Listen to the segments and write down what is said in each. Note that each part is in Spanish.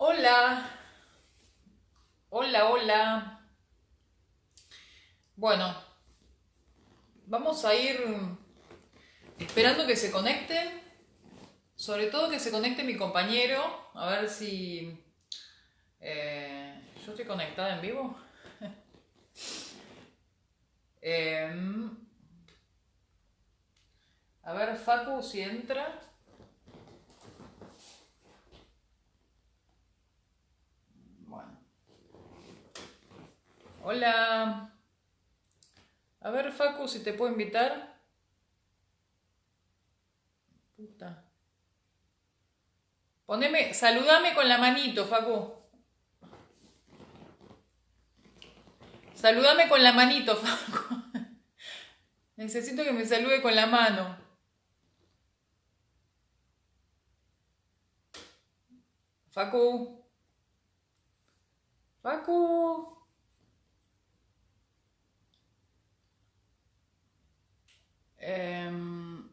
Hola, hola, hola. Bueno, vamos a ir esperando que se conecten, sobre todo que se conecte mi compañero, a ver si... ¿Yo estoy conectada en vivo? Em, a ver, Facu, si entra. Bueno, hola. A ver, Facu, si te puedo invitar. Puta. Saludame con la manito, Facu. Saludame con la manito, Facu. Necesito que me salude con la mano. Facu. Facu. Em,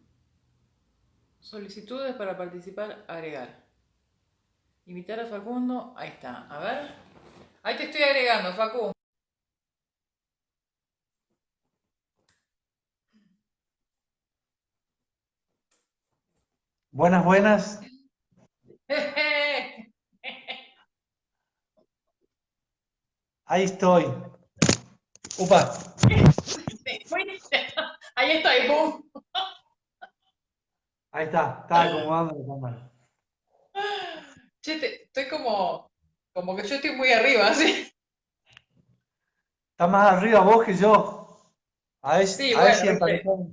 Solicitudes para participar, agregar. Invitar a Facundo, ahí está. A ver. Ahí te estoy agregando, Facu. Buenas, buenas. Ahí estoy. Upa, Te fuiste. Ahí estoy, boom. ahí está. Estaba acomodando la cámara. Che, estoy como que yo estoy muy arriba, ¿sí? Está más arriba vos que yo. Sí, A ver bueno, si viste. emparejamos.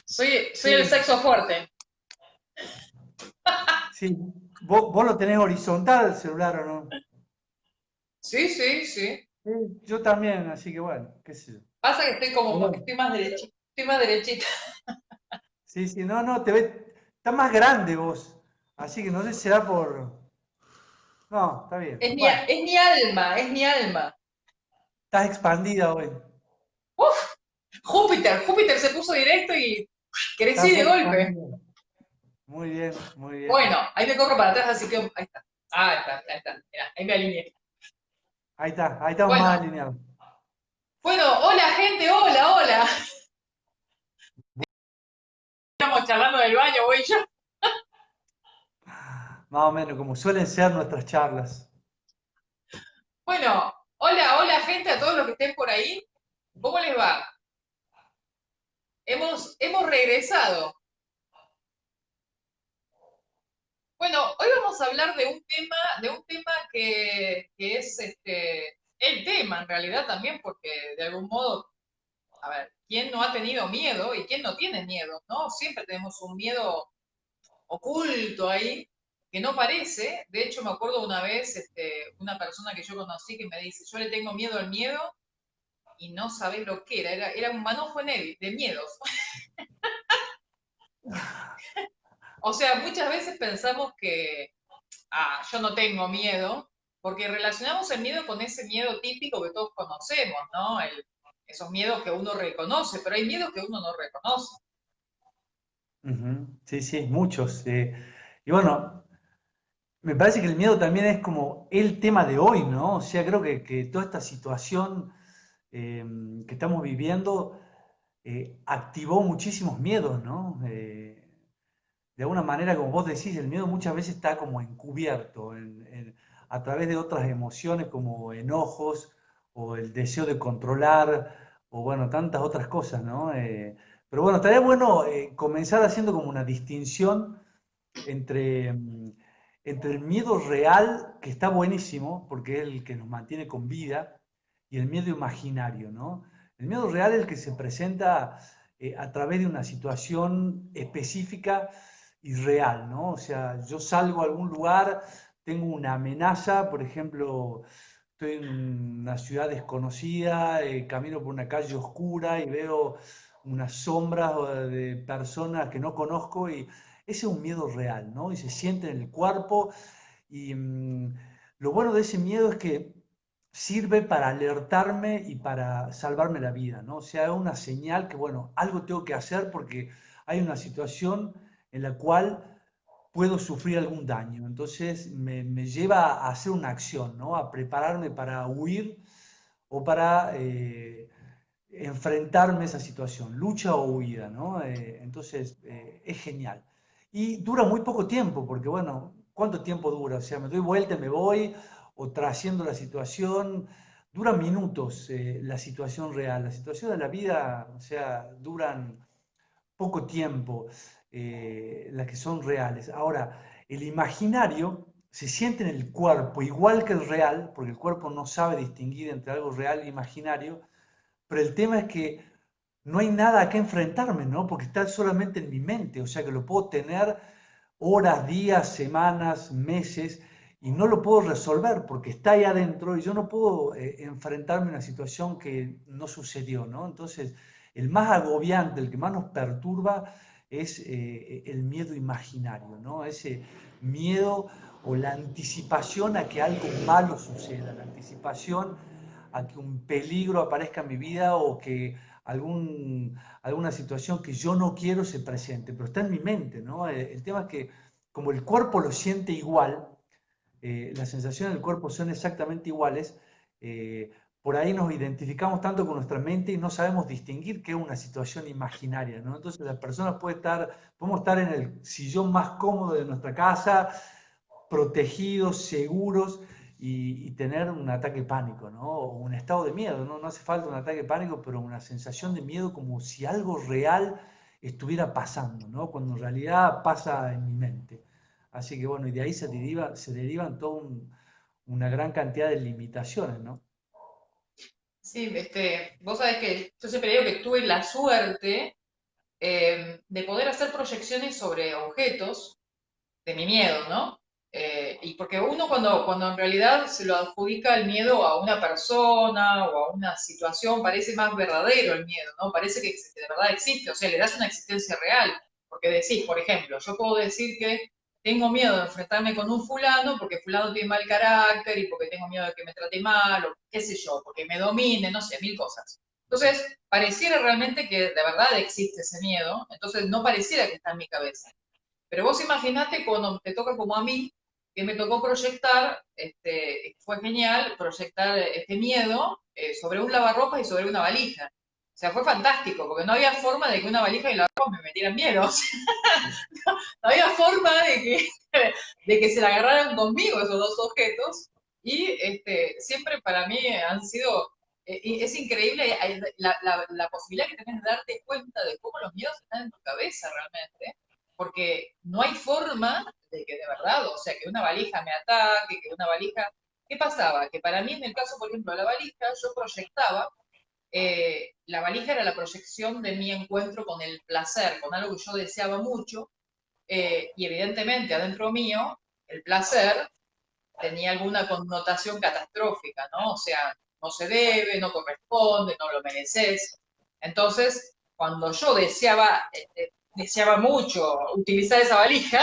Soy el Sí, sexo fuerte. sí. ¿Vos lo tenés horizontal el celular o no? Sí, sí, sí. Sí, yo también, así que bueno, qué sé yo. Pasa que estoy Pero como que bueno, estoy más derechita. Estoy más derechita. sí, sí, no, no, está más grande vos. Así que no sé si será por. No, está bien. Bueno, Es mi alma, es mi alma. estás expandida hoy. Uf, Júpiter se puso directo y crecí Estás de re golpe. expandida. Muy bien, muy Bueno, bien. ahí me corro para atrás, así que ahí está. Ah, está, ahí está. Mirá, ahí me alineé. Ahí estamos Bueno, más alineados. bueno, hola gente, hola, hola. Estamos charlando del baño, voy yo. Más o menos, como suelen ser nuestras charlas. Bueno, hola, hola gente, a todos los que estén por ahí. ¿Cómo les va? Hemos regresado. Bueno, hoy vamos a hablar de un tema que es el tema en realidad también, porque de algún modo, a ver, ¿quién no ha tenido miedo y quién no tiene miedo? ¿No? Siempre tenemos un miedo oculto ahí que no parece. De hecho, me acuerdo una vez, una persona que yo conocí que me dice, yo le tengo miedo al miedo y no sabés lo que era un manojo de miedos. O sea, muchas veces pensamos que, yo no tengo miedo, porque relacionamos el miedo con ese miedo típico que todos conocemos, ¿no? Esos miedos que uno reconoce, pero hay miedos que uno no reconoce. Ujú. Sí, sí, muchos. Y bueno, me parece que el miedo también es como el tema de hoy, ¿no? O sea, creo que toda esta situación eh, que estamos viviendo activó muchísimos miedos, ¿no? De alguna manera, como vos decís, el miedo muchas veces está como encubierto a través de otras emociones como enojos o el deseo de controlar o bueno, tantas otras cosas, ¿no? Pero bueno, estaría bueno comenzar haciendo como una distinción entre, entre el miedo real, que está buenísimo, porque es el que nos mantiene con vida, y el miedo imaginario, ¿no? El miedo real es el que se presenta a través de una situación específica y real, ¿no? O sea, yo salgo a algún lugar, tengo una amenaza, por ejemplo, estoy en una ciudad desconocida, camino por una calle oscura y veo unas sombras de personas que no conozco y ese es un miedo real, ¿no? Y se siente en el cuerpo y lo bueno de ese miedo es que sirve para alertarme y para salvarme la vida, ¿no? O sea, es una señal que, bueno, algo tengo que hacer porque hay una situación en la cual puedo sufrir algún daño. Entonces me lleva a hacer una acción, ¿no? A prepararme para huir o para enfrentarme a esa situación, lucha o huida, ¿no? Entonces es genial. Y dura muy poco tiempo, porque bueno, ¿cuánto tiempo dura? O sea, me doy vuelta, me voy, o trasciendo la situación. Dura minutos la situación real. La situación de la vida, o sea, duran poco tiempo, las que son reales. Ahora, el imaginario se siente en el cuerpo igual que el real, porque el cuerpo no sabe distinguir entre algo real e imaginario, pero el tema es que no hay nada a qué enfrentarme, ¿no? Porque está solamente en mi mente, o sea que lo puedo tener horas, días, semanas, meses, y no lo puedo resolver porque está ahí adentro y yo no puedo enfrentarme a una situación que no sucedió, ¿no? Entonces, el más agobiante, el que más nos perturba es el miedo imaginario, ¿no? Ese miedo o la anticipación a que algo malo suceda, la anticipación a que un peligro aparezca en mi vida o que alguna situación que yo no quiero se presente, pero está en mi mente, ¿no? El tema es que como el cuerpo lo siente igual, las sensaciones del cuerpo son exactamente iguales, eh, por ahí nos identificamos tanto con nuestra mente y no sabemos distinguir qué es una situación imaginaria, ¿no? Entonces las personas podemos estar en el sillón más cómodo de nuestra casa, protegidos, seguros y tener un ataque de pánico, ¿no? O un estado de miedo, ¿no? No hace falta un ataque de pánico, pero una sensación de miedo como si algo real estuviera pasando, ¿no? Cuando en realidad pasa en mi mente. Así que bueno, y de ahí se derivan toda una gran cantidad de limitaciones, ¿no? Sí, vos sabés que yo siempre digo que tuve la suerte de poder hacer proyecciones sobre objetos de mi miedo, ¿no? Y porque uno cuando en realidad se lo adjudica el miedo a una persona o a una situación, parece más verdadero el miedo, ¿no? Parece que de verdad existe, o sea, le das una existencia real. Porque decís, por ejemplo, yo puedo decir que tengo miedo de enfrentarme con un fulano porque fulano tiene mal carácter y porque tengo miedo de que me trate mal o qué sé yo, porque me domine, no sé, mil cosas. Entonces, pareciera realmente que de verdad existe ese miedo, entonces no pareciera que está en mi cabeza. Pero vos imaginate cuando te toca como a mí, que me tocó proyectar, fue genial proyectar este miedo sobre un lavarropas y sobre una valija. O sea, fue fantástico, porque no había forma de que una valija y lavarropas me metieran miedo. O sea, no había forma de que se la agarraran conmigo esos dos objetos. Y siempre para mí han sido, y es increíble la posibilidad que tenés de darte cuenta de cómo los miedos están en tu cabeza realmente, porque no hay forma de que de verdad, o sea, que una valija me ataque, que una valija... ¿Qué pasaba? Que para mí, en el caso, por ejemplo, de la valija, yo proyectaba, la valija era la proyección de mi encuentro con el placer, con algo que yo deseaba mucho, y evidentemente adentro mío, el placer tenía alguna connotación catastrófica, ¿no? O sea, no se debe, no corresponde, no lo mereces. Entonces, cuando yo deseaba mucho utilizar esa valija,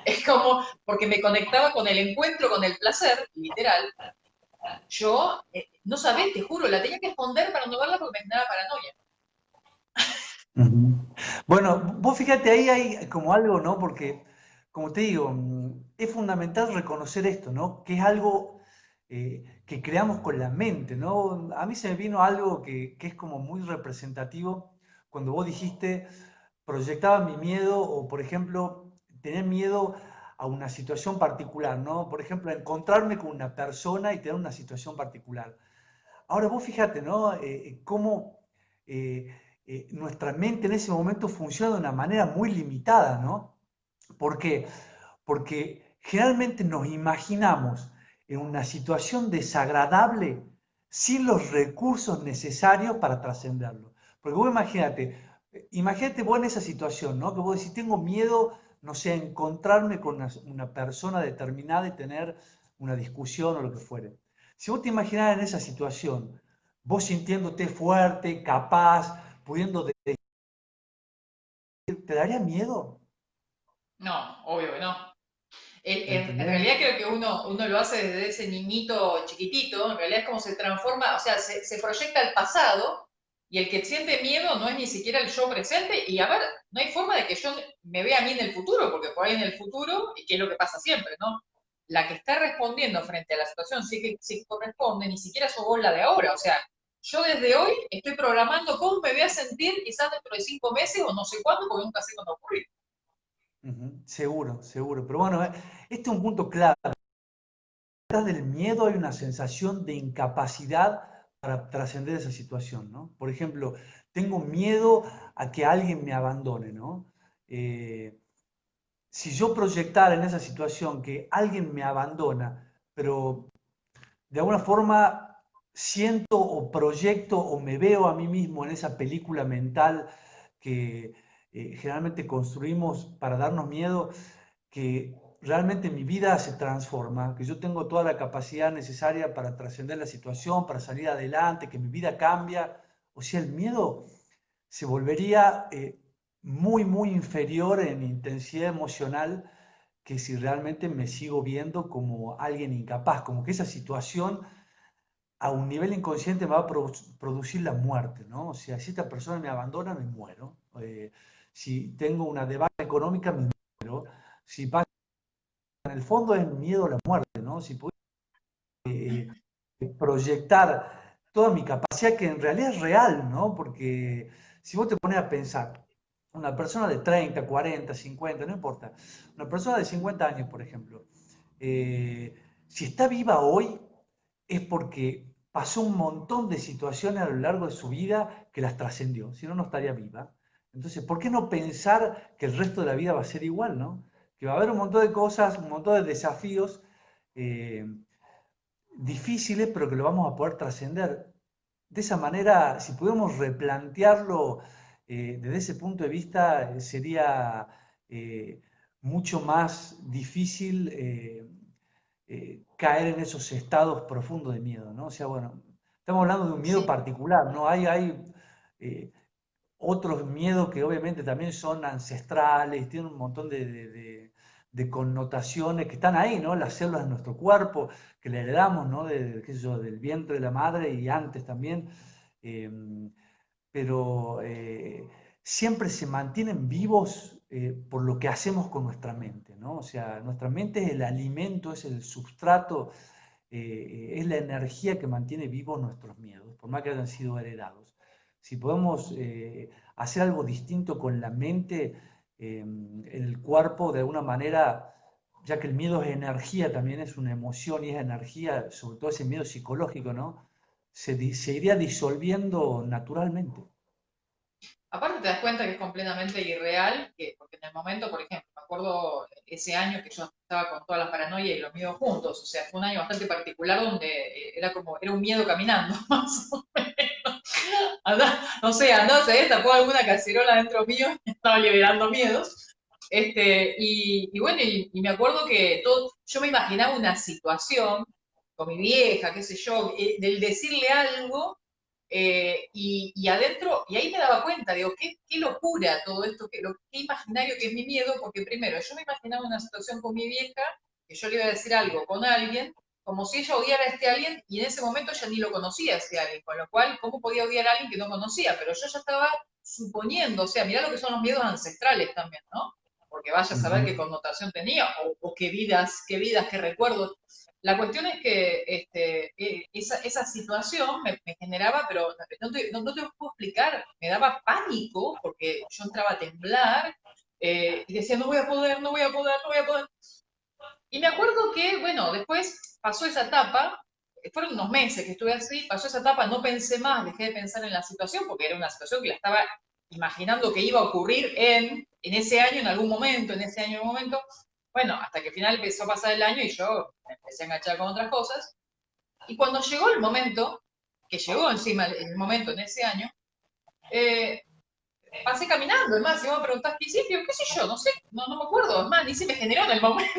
es como porque me conectaba con el encuentro, con el placer, literal. Yo, no sabés, te juro, la tenía que esconder para no verla porque me generaba paranoia. Ujú. Bueno, vos fíjate, ahí hay como algo, ¿no? Porque, como te digo, es fundamental reconocer esto, ¿no? Que es algo que creamos con la mente, ¿no? A mí se me vino algo que es como muy representativo cuando vos dijiste, proyectaba mi miedo o, por ejemplo, tener miedo a una situación particular, ¿no? Por ejemplo, encontrarme con una persona y tener una situación particular. Ahora vos fíjate, ¿no? Cómo eh, nuestra mente en ese momento funciona de una manera muy limitada, ¿no? ¿Por qué? Porque generalmente nos imaginamos en una situación desagradable sin los recursos necesarios para trascenderlo. Porque vos imagínate vos en esa situación, ¿no? Que vos decís, tengo miedo, no sé, a encontrarme con una persona determinada y tener una discusión o lo que fuere. Si vos te imaginás en esa situación, vos sintiéndote fuerte, capaz, pudiendo decidir, ¿te daría miedo? No, obvio que no. En ¿Entendés? realidad creo que uno lo hace desde ese niñito chiquitito, en realidad es como se transforma, o sea, se proyecta al pasado Y el que siente miedo no es ni siquiera el yo presente. Y a ver, no hay forma de que yo me vea a mí en el futuro, porque por ahí en el futuro, y que es lo que pasa siempre, ¿no? La que está respondiendo frente a la situación sí que sí corresponde, ni siquiera sos vos la de ahora. O sea, yo desde hoy estoy programando cómo me voy a sentir quizás dentro de 5 meses o no sé cuándo, porque nunca sé cuándo ocurrir. Ujú, seguro, seguro. Pero bueno, este es un punto clave. Detrás del miedo hay una sensación de incapacidad para trascender esa situación, ¿no? Por ejemplo, tengo miedo a que alguien me abandone, ¿no? Eh, si yo proyectara en esa situación que alguien me abandona, pero de alguna forma siento o proyecto o me veo a mí mismo en esa película mental que generalmente construimos para darnos miedo, que realmente mi vida se transforma, que yo tengo toda la capacidad necesaria para trascender la situación, para salir adelante, que mi vida cambia. O sea, el miedo se volvería muy, muy inferior en intensidad emocional que si realmente me sigo viendo como alguien incapaz, como que esa situación a un nivel inconsciente me va a producir la muerte, ¿no? O sea, si esta persona me abandona, me muero. Si tengo una debacle económica, me muero. Si pasa, en el fondo es miedo a la muerte, ¿no? Si puedo proyectar toda mi capacidad, que en realidad es real, ¿no? Porque si vos te pones a pensar, una persona de 30, 40, 50, no importa, una persona de 50 años, por ejemplo, eh, si está viva hoy es porque pasó un montón de situaciones a lo largo de su vida que las trascendió, si no, no estaría viva. Entonces, ¿por qué no pensar que el resto de la vida va a ser igual, ¿no? Que va a haber un montón de cosas, un montón de desafíos eh, difíciles, pero que lo vamos a poder trascender. De esa manera, si pudiéramos replantearlo desde ese punto de vista, sería eh, mucho más difícil caer en esos estados profundos de miedo, ¿no? O sea, bueno, estamos hablando de un miedo Sí. particular, ¿no? Hay eh, otros miedos que obviamente también son ancestrales, tienen un montón de connotaciones que están ahí, ¿no? Las células de nuestro cuerpo, que le heredamos, ¿no? Qué sé yo, del vientre de la madre y antes también. Eh, pero siempre se mantienen vivos por lo que hacemos con nuestra mente, ¿no? O sea, nuestra mente es el alimento, es el sustrato, es la energía que mantiene vivos nuestros miedos, por más que hayan sido heredados. Si podemos hacer algo distinto con la mente, el cuerpo, de alguna manera, ya que el miedo es energía, también es una emoción y es energía, sobre todo ese miedo psicológico, ¿no? Se iría disolviendo naturalmente. Aparte te das cuenta que es completamente irreal, que, porque en el momento, por ejemplo, me acuerdo ese año que yo estaba con todas las paranoias y los miedos juntos, o sea, fue un año bastante particular donde era como, era un miedo caminando, más o menos. Andá, no sé, andá, se tapó alguna cacerola dentro mío, estaba liberando miedos. Y bueno, y me acuerdo que todo, yo me imaginaba una situación con mi vieja, qué sé yo, del decirle algo y adentro, y ahí me daba cuenta, digo, qué locura todo esto, qué imaginario que es mi miedo, porque primero, yo me imaginaba una situación con mi vieja, que yo le iba a decir algo con alguien, como si ella odiara a este alguien, y en ese momento ella ni lo conocía a ese alguien, con lo cual, ¿cómo podía odiar a alguien que no conocía? Pero yo ya estaba suponiendo, o sea, mirá lo que son los miedos ancestrales también, ¿no? Porque vaya a saber qué Ujú. connotación tenía, o qué vidas, qué recuerdos. La cuestión es que esa situación me generaba, pero no te lo puedo explicar, me daba pánico porque yo entraba a temblar y decía, no voy a poder, no voy a poder, no voy a poder. Y me acuerdo que, bueno, después pasó esa etapa, fueron unos meses que estuve así, pasó esa etapa, no pensé más, dejé de pensar en la situación porque era una situación que la estaba imaginando que iba a ocurrir en ese año, en algún momento, en ese año, en algún momento. Bueno, hasta que al final empezó a pasar el año y yo me empecé a enganchar con otras cosas. Y cuando llegó el momento, que llegó encima el momento en ese año, eh, pasé caminando. Es más, si vos me preguntás qué hiciste, qué sé yo, no sé, no me acuerdo. Es más, ni se me generó en el momento.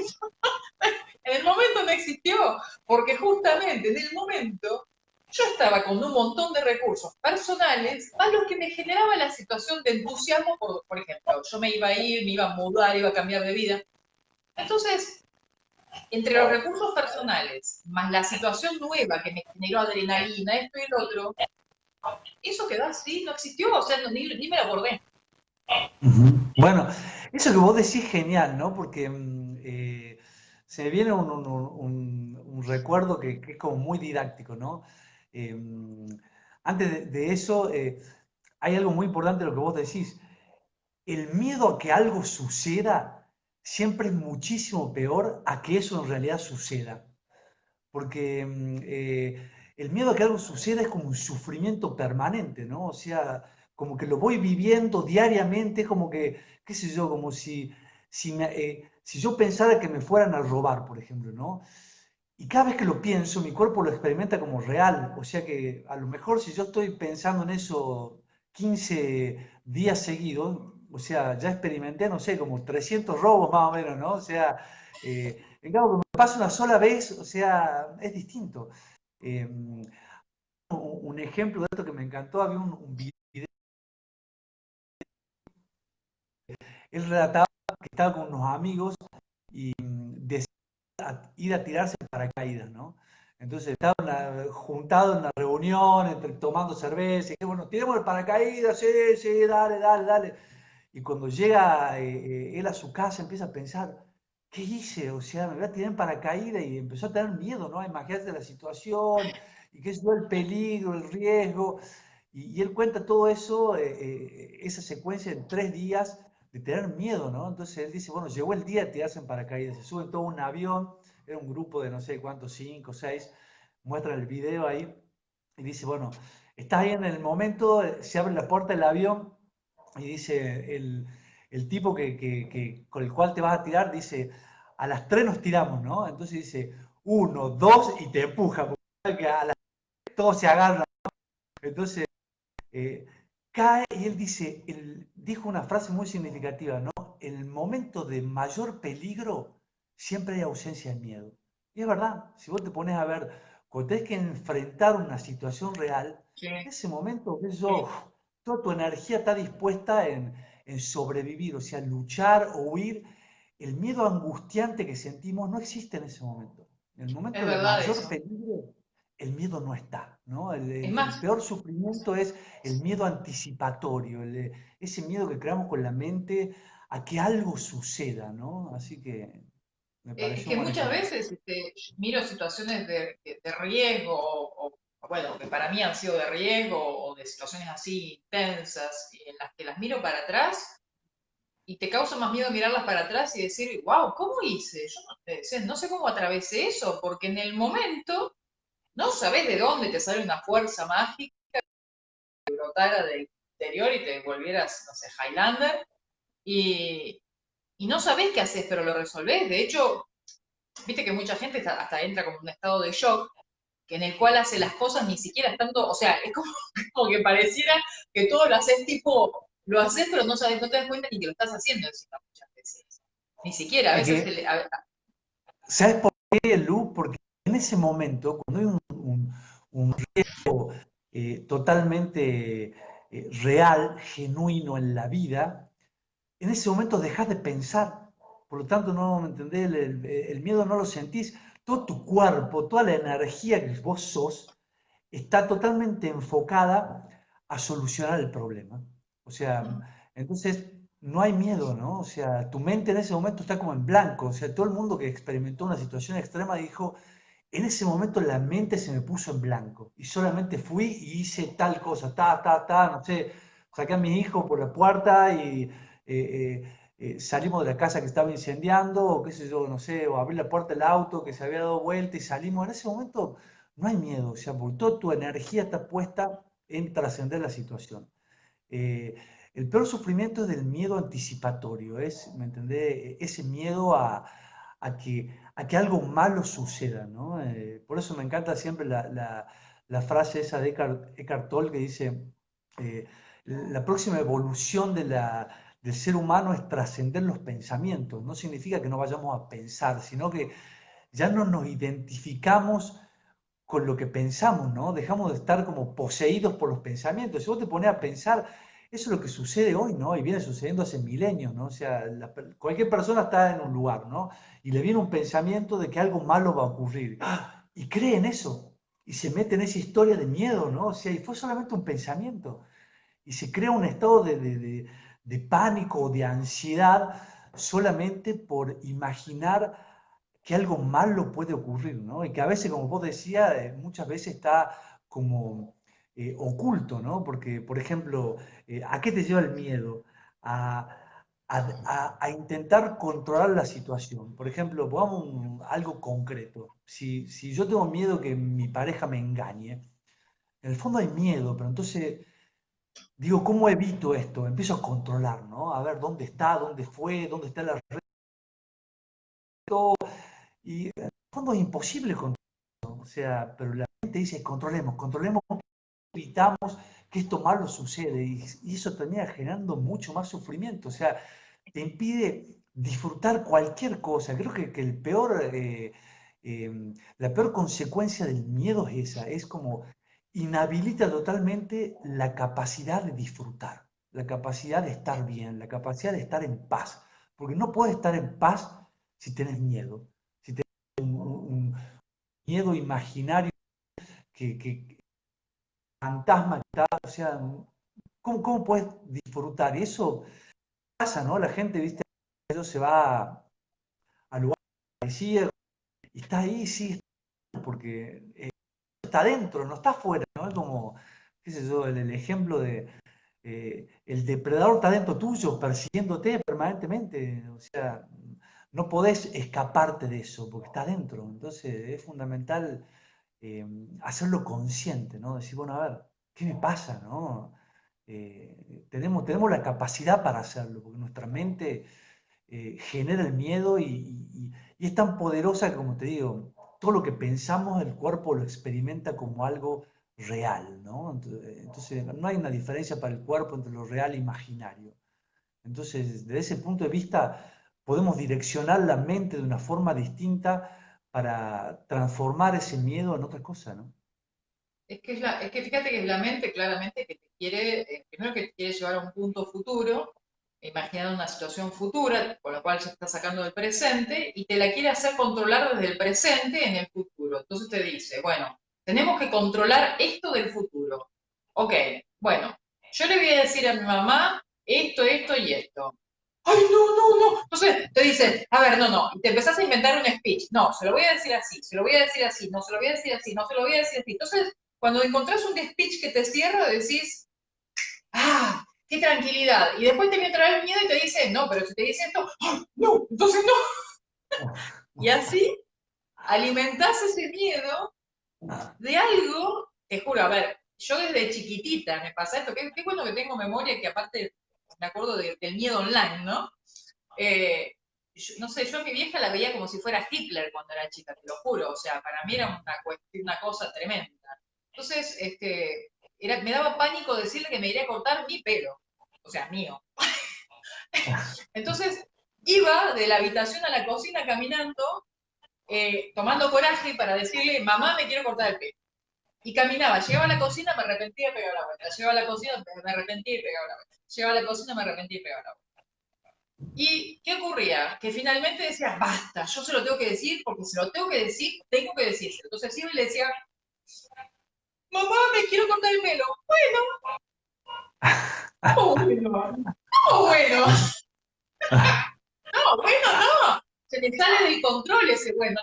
En el momento no existió, porque justamente en el momento yo estaba con un montón de recursos personales, más los que me generaba la situación de entusiasmo, por ejemplo, yo me iba a ir, me iba a mudar, iba a cambiar de vida. Entonces, entre los recursos personales, más la situación nueva que me generó adrenalina, esto y el otro, Eso quedó así, no existió, o sea, ni me lo acordé. Ujú. Bueno, eso que vos decís genial, ¿no? Porque se me viene un recuerdo que es como muy didáctico, ¿no? Eh, Antes de eso, hay algo muy importante de lo que vos decís. El miedo a que algo suceda siempre es muchísimo peor a que eso en realidad suceda. Porque el miedo a que algo suceda es como un sufrimiento permanente, ¿no? O sea, como que lo voy viviendo diariamente, es como que, qué sé yo, como si yo pensara que me fueran a robar, por ejemplo, ¿no? Y cada vez que lo pienso, mi cuerpo lo experimenta como real. O sea que a lo mejor si yo estoy pensando en eso 15 días seguidos, o sea, ya experimenté, no sé, como 300 robos más o menos, ¿no? O sea, en cambio, que me pasa una sola vez, o sea, es distinto. Un ejemplo de esto que me encantó, había un video, él relataba que estaba con unos amigos y decía ir a tirarse en paracaídas, ¿no? Entonces estaban juntados en una reunión, tomando cerveza, y que bueno, tiremos el paracaídas, sí, sí, dale, dale, dale. Y cuando llega él a su casa empieza a pensar, ¿qué hice? O sea, me voy a tirar en paracaídas y empezó a tener miedo, ¿no? A imaginarse la situación y qué es el peligro, el riesgo. Y él cuenta todo eso, esa secuencia en 3 días de tener miedo, ¿no? Entonces él dice, bueno, llegó el día de tirarse en paracaídas, se sube todo un avión, era un grupo de no sé cuántos, 5, 6, muestran el video ahí y dice, bueno, estás ahí en el momento, se abre la puerta del avión y dice el tipo con el cual te vas a tirar, dice, a las 3 nos tiramos, ¿no? Entonces dice, 1, 2 y te empuja, porque que a las 3 todos se agarran. Entonces eh, cae y él dice, él dijo una frase muy significativa, ¿no? En el momento de mayor peligro siempre hay ausencia de miedo. Y es verdad, si vos te pones a ver, cuando tenés que enfrentar una situación real, Sí, en ese momento, qué sé yo, toda tu energía está dispuesta en sobrevivir, o sea, luchar o huir. El miedo angustiante que sentimos no existe en ese momento. En el es momento de verdad mayor eso. peligro, el miedo no está, ¿no? Es El más, peor sufrimiento es el miedo anticipatorio, ese miedo que creamos con la mente a que algo suceda, ¿no? Así que me es pareció que un buen muchas ejemplo. veces miro situaciones de riesgo, bueno, que para mí han sido de riesgo, o de situaciones así intensas, y en las que las miro para atrás, y te causa más miedo mirarlas para atrás y decir, wow, ¿cómo hice? Yo no sé cómo atravesé eso, porque en el momento no sabes de dónde te sale una fuerza mágica que brotara del interior y te volvieras, no sé, Highlander, y, y no sabés qué haces, pero lo resolvés. De hecho, viste que mucha gente hasta entra como en un estado de shock, que en el cual hace las cosas ni siquiera estando, o sea, es como, como que pareciera que todo lo haces tipo, lo haces, pero no sabes, no te das cuenta ni que lo estás haciendo encima muchas veces. Ni siquiera, a Es veces que, ¿sabes por qué, Lu? Porque en ese momento, cuando hay un riesgo totalmente real, genuino en la vida, en ese momento dejas de pensar, por lo tanto no me entendés, el miedo no lo sentís, todo tu cuerpo, toda la energía que vos sos, está totalmente enfocada a solucionar el problema. O sea, entonces no hay miedo, ¿no? O sea, tu mente en ese momento está como en blanco, o sea, todo el mundo que experimentó una situación extrema dijo, en ese momento la mente se me puso en blanco y solamente fui y hice tal cosa, no sé, saqué a mi hijo por la puerta y salimos de la casa que estaba incendiando, o qué sé yo, no sé, o abrí la puerta del auto que se había dado vuelta y salimos. En ese momento no hay miedo, o sea, porque toda tu energía está puesta en trascender la situación. Eh, el peor sufrimiento es del miedo anticipatorio, ¿me entendés? Ese miedo a que algo malo suceda, ¿no? Por eso me encanta siempre la frase esa de Eckhart Tolle que dice, eh, la próxima evolución del ser humano es trascender los pensamientos. No significa que no vayamos a pensar, sino que ya no nos identificamos con lo que pensamos, ¿no? Dejamos de estar como poseídos por los pensamientos. Si vos te pones a pensar, eso es lo que sucede hoy, ¿no? Y viene sucediendo hace milenios, ¿no? O sea, cualquier persona está en un lugar, ¿no? Y le viene un pensamiento de que algo malo va a ocurrir. ¡Ah! Y cree en eso. y se mete en esa historia de miedo, ¿no? O sea, y fue solamente un pensamiento. Y se crea un estado de pánico o de ansiedad solamente por imaginar que algo malo puede ocurrir, ¿no? Y que a veces, como vos decías, muchas veces está como oculto, ¿no? Porque, por ejemplo, ¿a qué te lleva el miedo? A, a intentar controlar la situación. Por ejemplo, pongamos algo concreto. Si yo tengo miedo que mi pareja me engañe, en el fondo hay miedo, pero entonces digo, ¿cómo evito esto? Empiezo a controlar, ¿no? A ver dónde está, dónde fue, dónde está el resto. Y en el fondo es imposible controlar. O sea, pero la gente dice, controlemos, controlemos, evitamos que esto malo sucede. Y eso termina generando mucho más sufrimiento. O sea, te impide disfrutar cualquier cosa. Creo que el peor, la peor consecuencia del miedo es esa. Es como inhabilita totalmente la capacidad de disfrutar, la capacidad de estar bien, la capacidad de estar en paz. Porque no puedes estar en paz si tienes miedo. Si tienes un miedo imaginario que fantasma que está, o sea, ¿cómo puedes disfrutar? Y eso pasa, ¿no? La gente, viste, eso se va a lugares parecidos y está ahí, sí, porque está adentro, no está afuera, ¿no? Es como, qué sé yo, el ejemplo de el depredador está dentro tuyo, persiguiéndote permanentemente, o sea, no podés escaparte de eso, porque está dentro. Entonces es fundamental eh, hacerlo consciente, ¿no? Decir, bueno, a ver, ¿qué me pasa, no? Tenemos la capacidad para hacerlo, porque nuestra mente genera el miedo y es tan poderosa que, como te digo, todo lo que pensamos, el cuerpo lo experimenta como algo real, ¿no? Entonces, no hay una diferencia para el cuerpo entre lo real e imaginario. Entonces, desde ese punto de vista, podemos direccionar la mente de una forma distinta para transformar ese miedo en otra cosa, ¿no? Es que fíjate que es la mente claramente que te quiere, primero que te quiere llevar a un punto futuro, imaginando una situación futura, con lo cual se está sacando del presente, y te la quiere hacer controlar desde el presente en el futuro. Entonces te dice, bueno, tenemos que controlar esto del futuro. Ok, bueno, yo le voy a decir a mi mamá esto y esto. ¡Ay, no, no, no! Entonces te dicen, a ver, no, no, y te empezás a inventar un speech. No, se lo voy a decir así, se lo voy a decir así, no se lo voy a decir así, no se lo voy a decir así. Entonces, cuando encontrás un speech que te cierra, decís, ¡ah, qué tranquilidad! Y después te viene a traer el miedo y te dice, no, pero si te dice esto, ¡ah, no! Entonces no. Y así alimentás ese miedo de algo, te juro, a ver, yo desde chiquitita me pasa esto, qué bueno que tengo memoria, que aparte me acuerdo del miedo online, ¿no? No sé, yo a mi vieja la veía como si fuera Hitler cuando era chica, te lo juro, o sea, para mí era una cosa tremenda. Entonces, me daba pánico decirle que me iría a cortar mi pelo, o sea, mío. Entonces, iba de la habitación a la cocina caminando, tomando coraje para decirle, mamá, me quiero cortar el pelo. Y caminaba, llegaba a la cocina, me arrepentía y pegaba la vuelta. Llegaba a la cocina, me arrepentía y pegaba la vuelta. Llegaba a la cocina, me arrepentía y pegaba la vuelta. ¿Y qué ocurría? Que finalmente decía, basta, yo se lo tengo que decir, porque se lo tengo que decir, tengo que decírselo. Entonces iba y le decía, mamá, me quiero cortar el pelo. ¿Cómo bueno? ¿Cómo bueno? No, bueno, no. Se me sale del control ese bueno.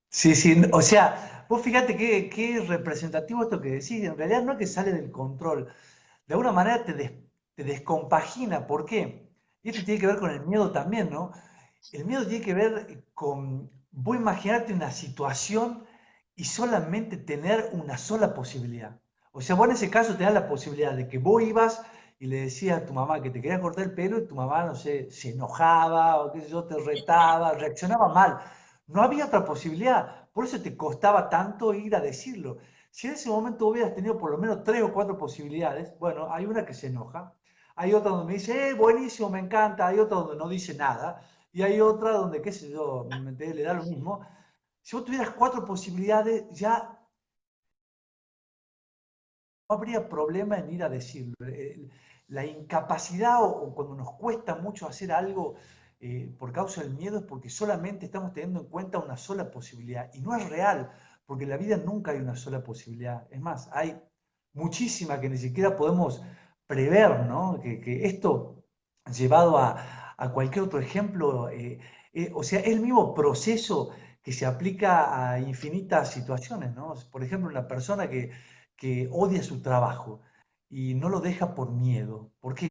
Sí, sí, o sea, vos fíjate qué representativo esto que decís, en realidad no es que sale del control, de alguna manera te descompagina, ¿por qué? Y esto tiene que ver con el miedo también, ¿no? El miedo tiene que ver con, vos imaginarte una situación y solamente tener una sola posibilidad. O sea, vos en ese caso te das la posibilidad de que vos ibas y le decías a tu mamá que te querías cortar el pelo y tu mamá, no sé, se enojaba o qué sé yo, te retaba, reaccionaba mal. No había otra posibilidad, por eso te costaba tanto ir a decirlo. Si en ese momento hubieras tenido por lo menos tres o cuatro posibilidades, bueno, hay una que se enoja, hay otra donde me dice, buenísimo, me encanta, hay otra donde no dice nada, y hay otra donde, qué sé yo, le da lo mismo. Si vos tuvieras cuatro posibilidades, ya no habría problema en ir a decirlo. La incapacidad o cuando nos cuesta mucho hacer algo, por causa del miedo es porque solamente estamos teniendo en cuenta una sola posibilidad y no es real, porque en la vida nunca hay una sola posibilidad. Es más, hay muchísimas que ni siquiera podemos prever, ¿no? Que esto llevado a cualquier otro ejemplo, o sea, es el mismo proceso que se aplica a infinitas situaciones, ¿no? Por ejemplo, una persona que odia su trabajo y no lo deja por miedo. ¿Por qué?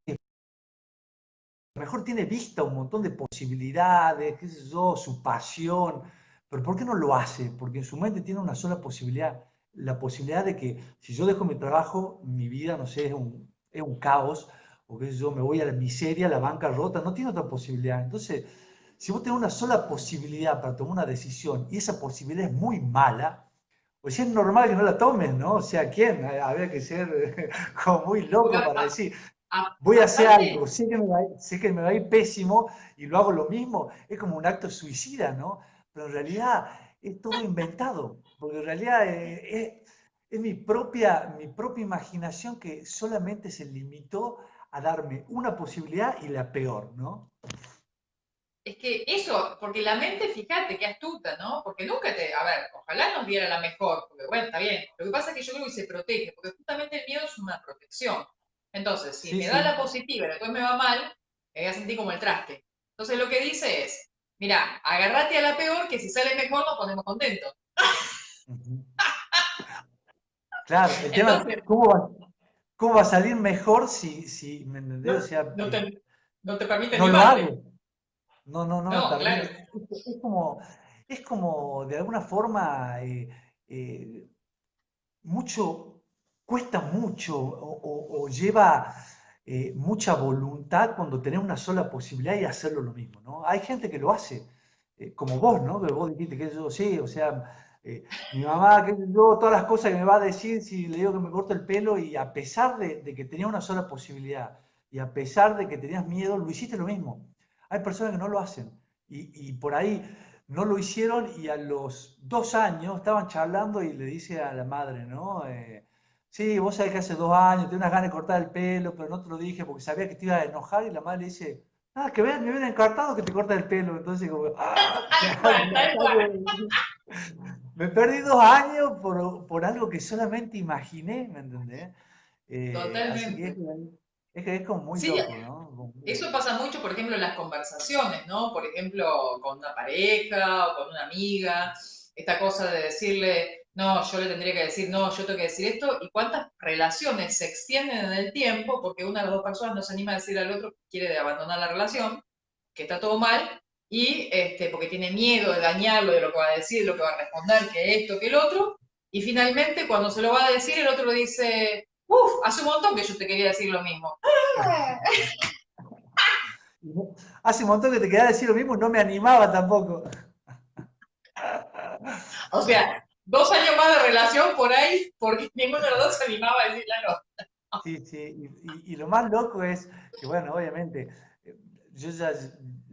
A lo mejor tiene vista un montón de posibilidades, qué sé yo, su pasión, pero ¿por qué no lo hace? Porque en su mente tiene una sola posibilidad, la posibilidad de que si yo dejo mi trabajo, mi vida, no sé, es un caos, o qué sé yo, me voy a la miseria, a la bancarrota, no tiene otra posibilidad. Entonces, si vos tenés una sola posibilidad para tomar una decisión y esa posibilidad es muy mala, pues es normal que no la tomes, ¿no? O sea, ¿quién? Habría que ser como muy Porque loco para decir, voy a hacer algo, aparte, sé que me va a ir pésimo y lo hago lo mismo, es como un acto suicida, ¿no? Pero en realidad es todo inventado, porque en realidad es mi propia imaginación que solamente se limitó a darme una posibilidad y la peor, ¿no? es que eso, porque la mente, fíjate, qué astuta, ¿no? Porque nunca te, a ver, ojalá nos diera la mejor, porque bueno, está bien. Lo que pasa es que yo creo que se protege, porque justamente el miedo es una protección. Entonces, si Sí, me da sí. la positiva y después me va mal, me voy a sentir como el traste. Entonces lo que dice es, mira, agárrate a la peor, que si sale mejor nos ponemos contentos. Ujú. Claro, el tema es Entonces, cómo va a salir mejor si ¿me no, entendés? O sea, no te, no te permite no ni lo madre. hago. No, no, no me No, claro. permite. Es como de alguna forma eh, mucho, cuesta mucho o lleva mucha voluntad cuando tenés una sola posibilidad y hacerlo lo mismo, ¿no? Hay gente que lo hace, como vos, ¿no? Que vos dijiste que yo sí, o sea, mi mamá, que yo, todas las cosas que me va a decir si le digo que me corto el pelo y a pesar de que tenía una sola posibilidad y a pesar de que tenías miedo, lo hiciste lo mismo. Hay personas que no lo hacen y por ahí no lo hicieron y a los 2 años estaban charlando y le dice a la madre, ¿no? Sí, vos sabés que hace 2 años tenía unas ganas de cortar el pelo, pero no te lo dije porque sabía que te iba a enojar y la madre le dice, ah, que vean, me hubiera encartado que te cortas el pelo. Entonces, como, ah, Tal cual, tal cual. me perdí 2 años por algo que solamente imaginé, ¿me entendés? Así que Totalmente. es como muy Sí, loco, ¿no? Como muy eso loco. pasa mucho, por ejemplo, en las conversaciones, ¿no? Por ejemplo, con una pareja o con una amiga, esta cosa de decirle, no, yo le tendría que decir, no, yo tengo que decir esto, y cuántas relaciones se extienden en el tiempo porque una de las dos personas no se anima a decir al otro que quiere abandonar la relación, que está todo mal, y porque tiene miedo de dañarlo, de lo que va a decir, de lo que va a responder, que esto, que el otro, y finalmente cuando se lo va a decir, el otro le dice, uff, hace un montón que yo te quería decir lo mismo. Hace un montón que te quería decir lo mismo, no me animaba tampoco. O sea, 2 años más de relación por ahí, porque ninguno de los dos se animaba a decirle no. Sí, sí, y lo más loco es que, bueno, obviamente, eh, yo ya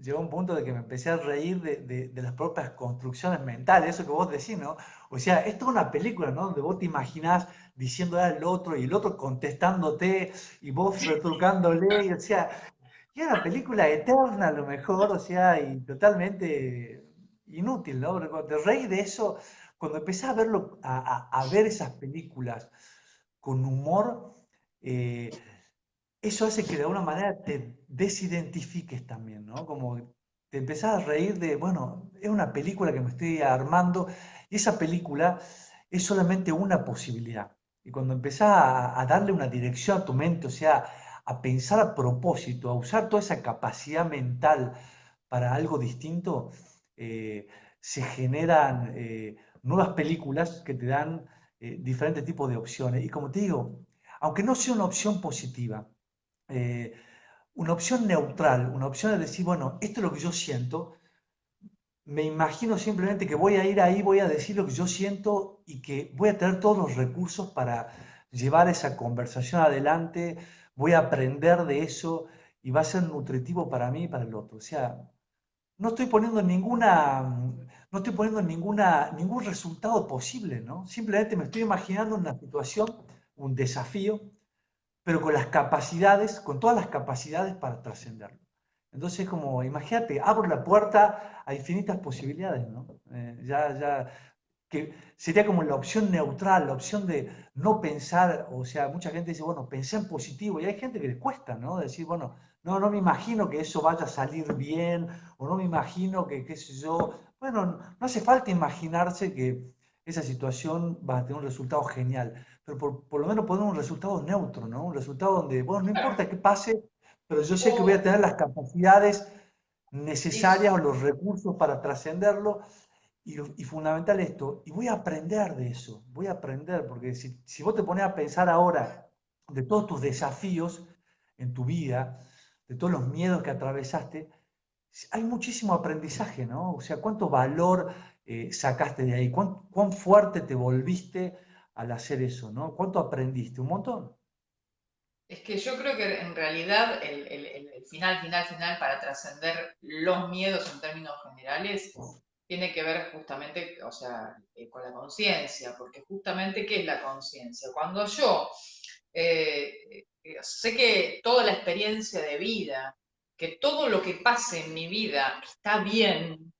llegó a un punto de que me empecé a reír de las propias construcciones mentales, eso que vos decís, ¿no? O sea, es toda una película, ¿no? Donde vos te imaginás diciéndole al otro y el otro contestándote y vos retrucándole, y, o sea, y es una película eterna a lo mejor, o sea, y totalmente inútil, ¿no? Porque cuando te reís de eso, cuando empezás a verlo, a ver esas películas con humor, eh, eso hace que de alguna manera te desidentifiques también, ¿no? Como te empezás a reír de, bueno, es una película que me estoy armando y esa película es solamente una posibilidad. Y cuando empezás a darle una dirección a tu mente, o sea, a pensar a propósito, a usar toda esa capacidad mental para algo distinto, eh, se generan nuevas películas que te dan diferentes tipos de opciones. Y como te digo, aunque no sea una opción positiva, eh, una opción neutral, una opción de decir, bueno, esto es lo que yo siento, me imagino simplemente que voy a ir ahí, voy a decir lo que yo siento y que voy a tener todos los recursos para llevar esa conversación adelante, voy a aprender de eso y va a ser nutritivo para mí y para el otro. O sea, no estoy poniendo no estoy poniendo ningún resultado posible, ¿no? Simplemente me estoy imaginando una situación, un desafío, pero con las capacidades, con todas las capacidades para trascenderlo. Entonces, como, imagínate, abro la puerta a infinitas posibilidades, ¿no? Que sería como la opción neutral, la opción de no pensar, o sea, mucha gente dice, bueno, pensé en positivo, y hay gente que le cuesta, ¿no? Decir, bueno, no, no me imagino que eso vaya a salir bien, o no me imagino que, qué sé yo, bueno, no hace falta imaginarse que esa situación va a tener un resultado genial, pero por lo menos poner un resultado neutro, ¿no? Un resultado donde, bueno, no importa qué pase, pero yo sé que voy a O tener las capacidades necesarias o eso. los recursos para trascenderlo y fundamental esto, y voy a aprender de eso, voy a aprender, porque si vos te pones a pensar ahora de todos tus desafíos en tu vida, de todos los miedos que atravesaste, hay muchísimo aprendizaje, ¿no? O sea, cuánto valor sacaste de ahí, cuán fuerte te volviste al hacer eso, ¿no? ¿Cuánto aprendiste? Un montón. Es que yo creo que en realidad el final para trascender los miedos en términos generales tiene que ver justamente, o sea, con la conciencia, porque justamente, ¿qué es la conciencia? Cuando yo sé que toda la experiencia de vida, que todo lo que pase en mi vida está bien,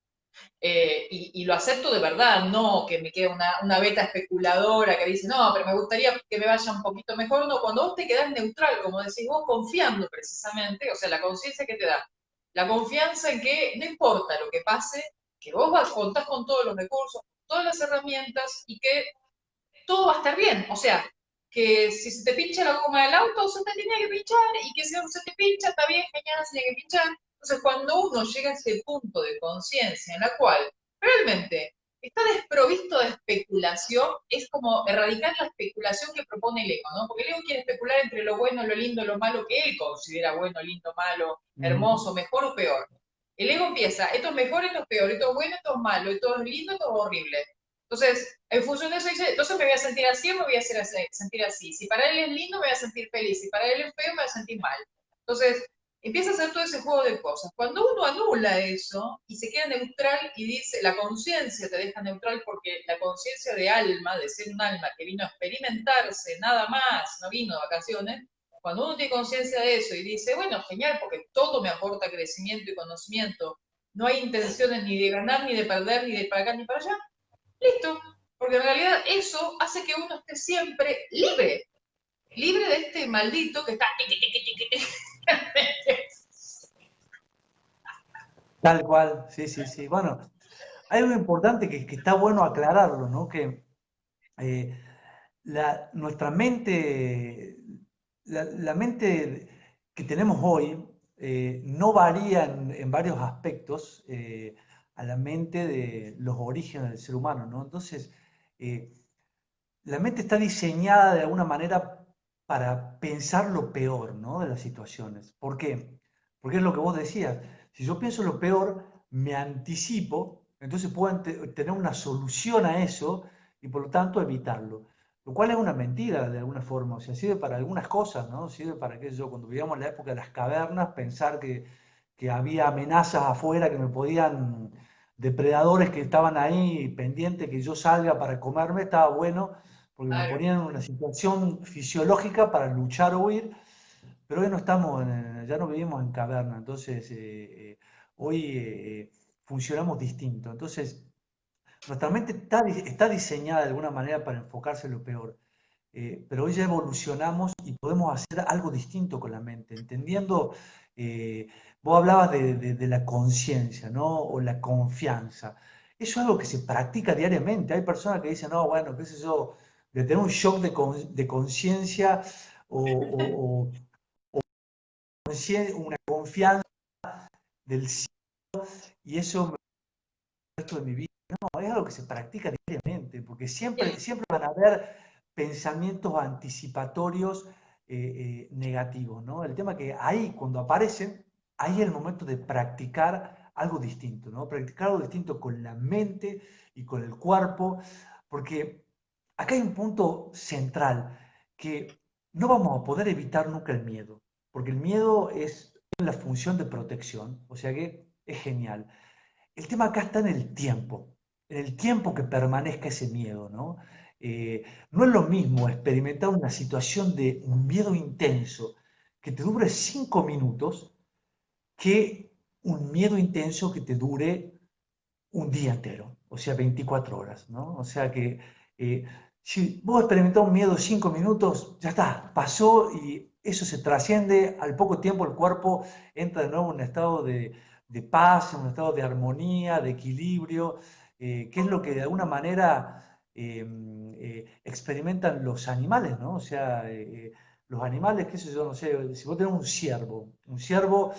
y lo acepto de verdad, no que me quede una beta especuladora que dice, no, pero me gustaría que me vaya un poquito mejor, no, cuando vos te quedás neutral, como decís vos, confiando precisamente, o sea, la conciencia que te da, la confianza en que no importa lo que pase, que vos contás con todos los recursos, todas las herramientas y que todo va a estar bien. O sea, que si se te pincha la goma del auto, se te tiene que pinchar, y que si no se te pincha, está bien, genial, se tiene que pinchar. Entonces, cuando uno llega a ese punto de conciencia en la cual realmente está desprovisto de especulación, es como erradicar la especulación que propone el ego, ¿no? Porque el ego quiere especular entre lo bueno, lo lindo, lo malo que él considera bueno, lindo, malo, Ujú. hermoso, mejor o peor. El ego empieza, esto es mejor, esto es peor, esto es bueno, esto es malo, esto es lindo, esto es horrible. Entonces, en función de eso dice, entonces me voy a sentir así o me voy a sentir así. Si para él es lindo, me voy a sentir feliz. Si para él es feo, me voy a sentir mal. Entonces, empieza a hacer todo ese juego de cosas. Cuando uno anula eso y se queda neutral y dice, la conciencia te deja neutral porque la conciencia de alma, de ser un alma que vino a experimentarse, nada más, no vino de vacaciones, cuando uno tiene conciencia de eso y dice, bueno, genial, porque todo me aporta crecimiento y conocimiento, no hay intenciones ni de ganar, ni de perder, ni de para acá, ni para allá, listo, porque en realidad eso hace que uno esté siempre libre, libre de este maldito que está... Tal cual, sí, sí, sí. Bueno, hay algo importante que está bueno aclararlo, ¿no? Que eh, nuestra mente, la mente que tenemos hoy no varía en varios aspectos a la mente de los orígenes del ser humano, ¿no? Entonces, eh, la mente está diseñada de alguna manera para pensar lo peor, ¿no? De las situaciones. ¿Por qué? Porque es lo que vos decías. Si yo pienso lo peor, me anticipo, entonces puedo tener una solución a eso y por lo tanto evitarlo. Lo cual es una mentira de alguna forma, o sea, sirve para algunas cosas, ¿no? Sirve para que yo, cuando vivíamos en la época de las cavernas, pensar que había amenazas afuera que me podían, depredadores que estaban ahí pendientes que yo salga para comerme, estaba bueno porque me Claro. ponían en una situación fisiológica para luchar o huir, pero hoy no estamos, ya no vivimos en caverna, entonces hoy funcionamos distinto. Entonces, nuestra mente está diseñada de alguna manera para enfocarse en lo peor, pero hoy ya evolucionamos y podemos hacer algo distinto con la mente, entendiendo, eh, vos hablabas de la conciencia, ¿no? O la confianza. Eso es algo que se practica diariamente. Hay personas que dicen, no, bueno, qué sé yo, de tener un shock de conciencia o una confianza del sí, y eso me el resto de mi vida. No, es algo que se practica diariamente, porque siempre, El, siempre van a haber pensamientos anticipatorios negativos, ¿no? El tema que ahí, cuando aparecen, ahí es el momento de practicar algo distinto, ¿no? Practicar algo distinto con la mente y con el cuerpo, porque acá hay un punto central, que no vamos a poder evitar nunca el miedo, porque el miedo es la función de protección, o sea que es genial. El tema acá está en el tiempo que permanezca ese miedo, ¿no? No es lo mismo experimentar una situación de un miedo intenso que te dure 5 minutos que un miedo intenso que te dure un día entero, o sea, 24 horas, ¿no? O sea que eh, si vos experimentás un miedo 5 minutos, ya está, pasó y eso se trasciende, al poco tiempo el cuerpo entra de nuevo en un estado de paz, en un estado de armonía, de equilibrio, que es lo que de alguna manera experimentan los animales, ¿no? O sea, los animales, qué sé yo, no sé, si vos tenés un ciervo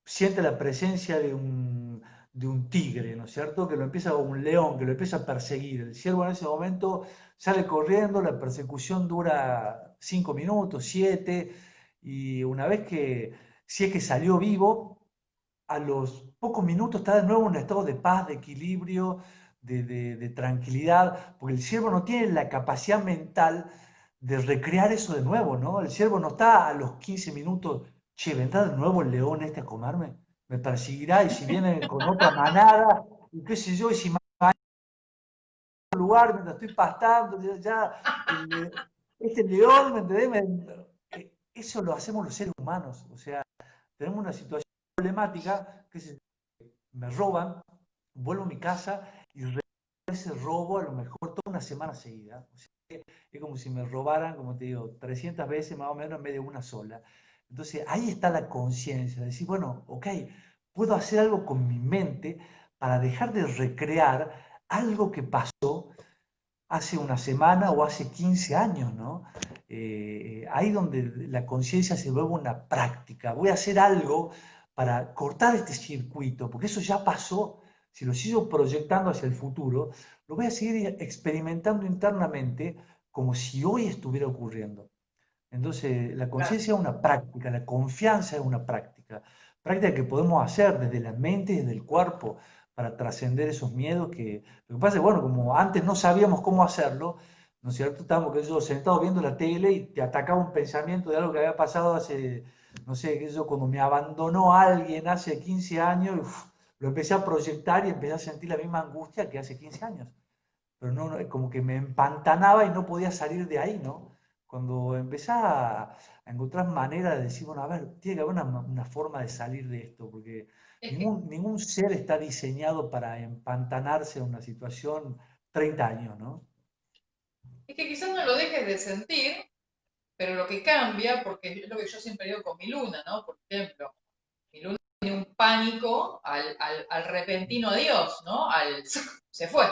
siente la presencia de un tigre, ¿no es cierto? Que lo empieza, o un león, que lo empieza a perseguir. El ciervo en ese momento sale corriendo, la persecución dura 5 minutos, 7, y una vez que, si es que salió vivo, a los pocos minutos está de nuevo en un estado de paz, de equilibrio, de tranquilidad, porque el ciervo no tiene la capacidad mental de recrear eso de nuevo, ¿no? El ciervo no está a los 15 minutos, che, ¿vendrá de nuevo el león este a comerme? Me perseguirá y si viene con otra manada, y qué sé yo, y si un lugar mientras estoy pastando, ya este león, ¿me entendés? Eso lo hacemos los seres humanos, o sea, tenemos una situación problemática que me roban, vuelvo a mi casa y ese robo a lo mejor toda una semana seguida. O sea, es como si me robaran, como te digo, 300 veces más o menos en vez de una sola. Entonces ahí está la conciencia, de decir, bueno, ok, puedo hacer algo con mi mente para dejar de recrear algo que pasó hace una semana o hace 15 años, ¿no? Ahí donde la conciencia se vuelve una práctica. Voy a hacer algo para cortar este circuito, porque eso ya pasó. Si lo sigo proyectando hacia el futuro, lo voy a seguir experimentando internamente como si hoy estuviera ocurriendo. Entonces, la Claro. conciencia es una práctica, la confianza es una práctica, práctica que podemos hacer desde la mente y desde el cuerpo para trascender esos miedos que, lo que pasa es, bueno, como antes no sabíamos cómo hacerlo, ¿no es cierto? Estábamos que yo, sentados viendo la tele y te atacaba un pensamiento de algo que había pasado hace, no sé, que yo, cuando me abandonó alguien hace 15 años, y, lo empecé a proyectar y empecé a sentir la misma angustia que hace 15 años, pero no, como que me empantanaba y no podía salir de ahí, ¿no? Cuando empecé a encontrar maneras de decir, bueno, a ver, tiene que haber una forma de salir de esto, porque Es que, ningún ser está diseñado para empantanarse en una situación 30 años, ¿no? es que quizás no lo dejes de sentir, pero lo que cambia, porque es lo que yo siempre digo con mi luna, ¿no? Por ejemplo, mi luna tiene un pánico al repentino adiós, ¿no? Se fue.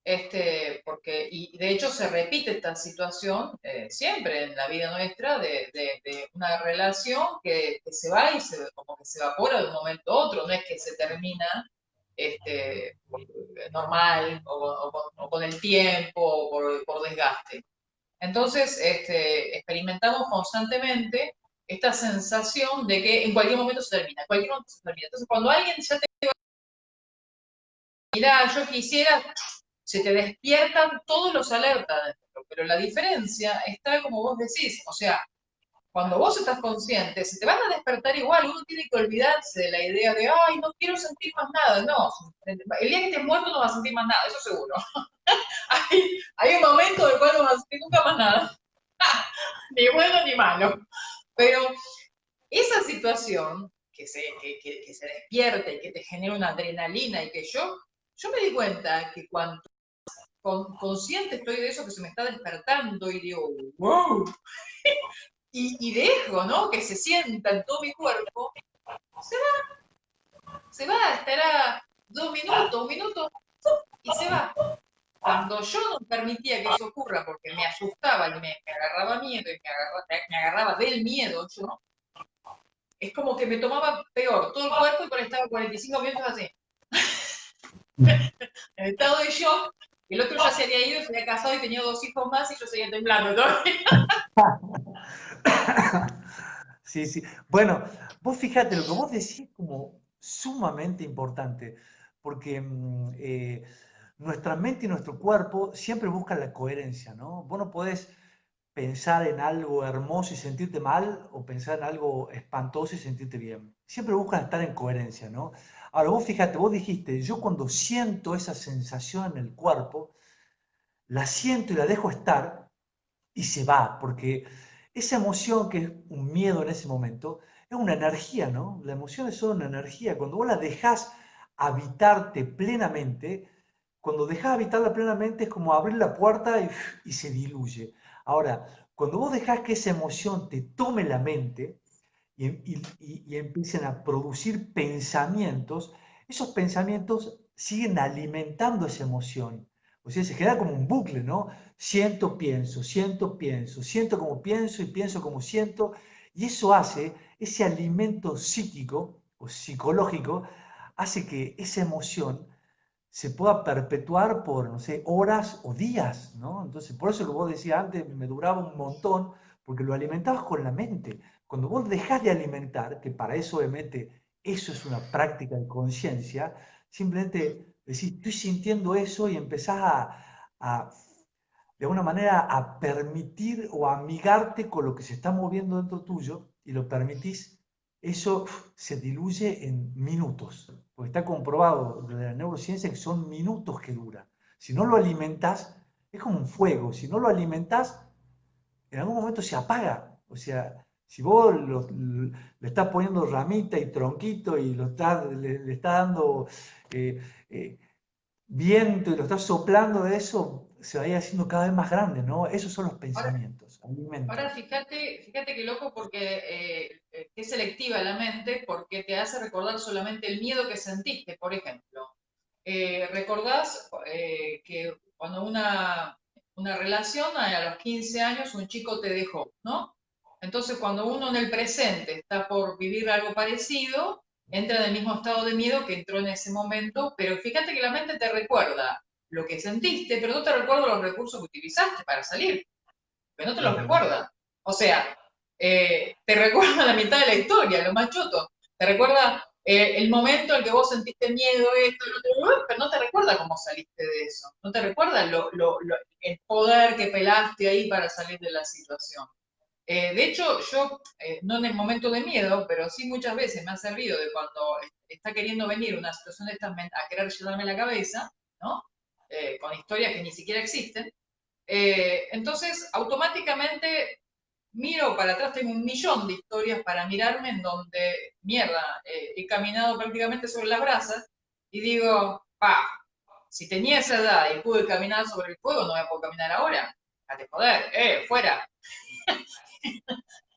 Y de hecho se repite esta situación siempre en la vida nuestra de una relación que se va y como que se evapora de un momento a otro, no es que se termina este, normal o con el tiempo o por desgaste. Entonces, experimentamos constantemente esta sensación de que en cualquier momento se termina, en cualquier momento se termina. Entonces, cuando alguien ya te mira, yo quisiera, se te despiertan todos los alertas dentro, pero la diferencia está como vos decís, o sea, cuando vos estás consciente, se te van a despertar igual, uno tiene que olvidarse de la idea de, ay, no quiero sentir más nada, no, el día que estés muerto no vas a sentir más nada, eso seguro. Hay un momento del cual no vas a sentir nunca más nada, ni bueno ni malo, pero esa situación que se despierte y que te genera una adrenalina y que yo me di cuenta que cuando consciente estoy de eso que se me está despertando y digo, wow, y dejo, ¿no? Que se sienta en todo mi cuerpo, se se va, estará 2 minutos, 1 minuto, y se va. Cuando yo no permitía que eso ocurra porque me asustaba y me agarraba miedo y me agarraba del miedo, yo, es como que me tomaba peor todo el cuerpo y por estaba 45 minutos así, en estado de shock. El otro ya se había ido, se había casado y tenía 2 hijos más y yo seguía temblando todavía. Sí, sí. Bueno, vos fíjate, lo que vos decís es como sumamente importante, porque nuestra mente y nuestro cuerpo siempre buscan la coherencia, ¿no? Vos no podés pensar en algo hermoso y sentirte mal, o pensar en algo espantoso y sentirte bien. Siempre buscan estar en coherencia, ¿no? Ahora, vos fíjate, vos dijiste, yo cuando siento esa sensación en el cuerpo, la siento y la dejo estar y se va, porque esa emoción que es un miedo en ese momento, es una energía, ¿no? La emoción es solo una energía. Cuando vos la dejás habitarte plenamente, cuando dejás habitarla plenamente es como abrir la puerta y se diluye. Ahora, cuando vos dejás que esa emoción te tome la mente y empiecen a producir pensamientos, esos pensamientos siguen alimentando esa emoción. O sea, se genera como un bucle, ¿no? Siento, pienso, siento como pienso y pienso como siento. Y eso hace, ese alimento psíquico o psicológico, hace que esa emoción se pueda perpetuar por, no sé, horas o días, ¿no? Entonces, por eso que vos decías antes, me duraba un montón, porque lo alimentabas con la mente. Cuando vos dejás de alimentar, que para eso obviamente eso es una práctica de conciencia, simplemente decís, estoy sintiendo eso y empezás de alguna manera a permitir o a amigarte con lo que se está moviendo dentro tuyo y lo permitís, eso se diluye en minutos, porque está comprobado de la neurociencia que son minutos que duran. Si no lo alimentás, es como un fuego, si no lo alimentás, en algún momento se apaga. O sea, si vos le estás poniendo ramita y tronquito y le estás dando eh, eh, viento y lo estás soplando de eso, se va a ir haciendo cada vez más grande, ¿no? Esos son los Ahora, pensamientos, ahora alimentos. fíjate qué loco porque es selectiva la mente porque te hace recordar solamente el miedo que sentiste, por ejemplo. ¿Recordás que cuando una relación a los 15 años un chico te dejó, ¿no? Entonces cuando uno en el presente está por vivir algo parecido, entra en el mismo estado de miedo que entró en ese momento, pero fíjate que la mente te recuerda lo que sentiste, pero no te recuerda los recursos que utilizaste para salir, pero no te los Ujú. recuerda. O sea, te recuerda la mitad de la historia, lo más choto. Te recuerda el momento en que vos sentiste miedo, esto, lo otro, pero no te recuerda cómo saliste de eso. No te recuerda el poder que pelaste ahí para salir de la situación. De hecho, yo, no en el momento de miedo, pero sí muchas veces me ha servido de cuando está queriendo venir una situación de estas a querer llenarme la cabeza, ¿no? Con historias que ni siquiera existen. Entonces, automáticamente miro para atrás, tengo un millón de historias para mirarme en donde, mierda, he caminado prácticamente sobre las brasas y digo, pa, si tenía esa edad y pude caminar sobre el fuego, no voy a poder caminar ahora. Date joder, fuera.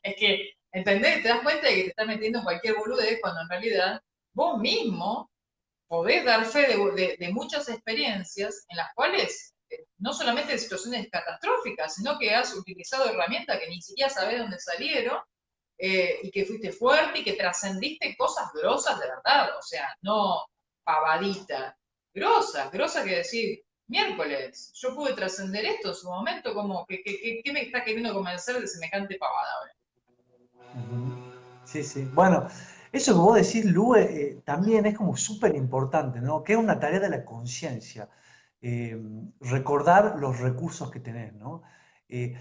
Es que, ¿entendés? Te das cuenta de que te estás metiendo en cualquier boludez cuando en realidad vos mismo podés dar fe de muchas experiencias en las cuales no solamente en situaciones catastróficas, sino que has utilizado herramientas que ni siquiera sabés dónde salieron y que fuiste fuerte y que trascendiste cosas grosas de verdad, o sea, no pavadita, grosas, grosas que decir, miércoles, yo pude trascender esto en su momento, como que me está queriendo convencer de semejante pavada ahora. Ujú. Sí, sí. Bueno, eso que vos decís, Lu, también es como súper importante, ¿no? Que es una tarea de la conciencia. eh, Recordar los recursos que tenés, ¿no? Eh,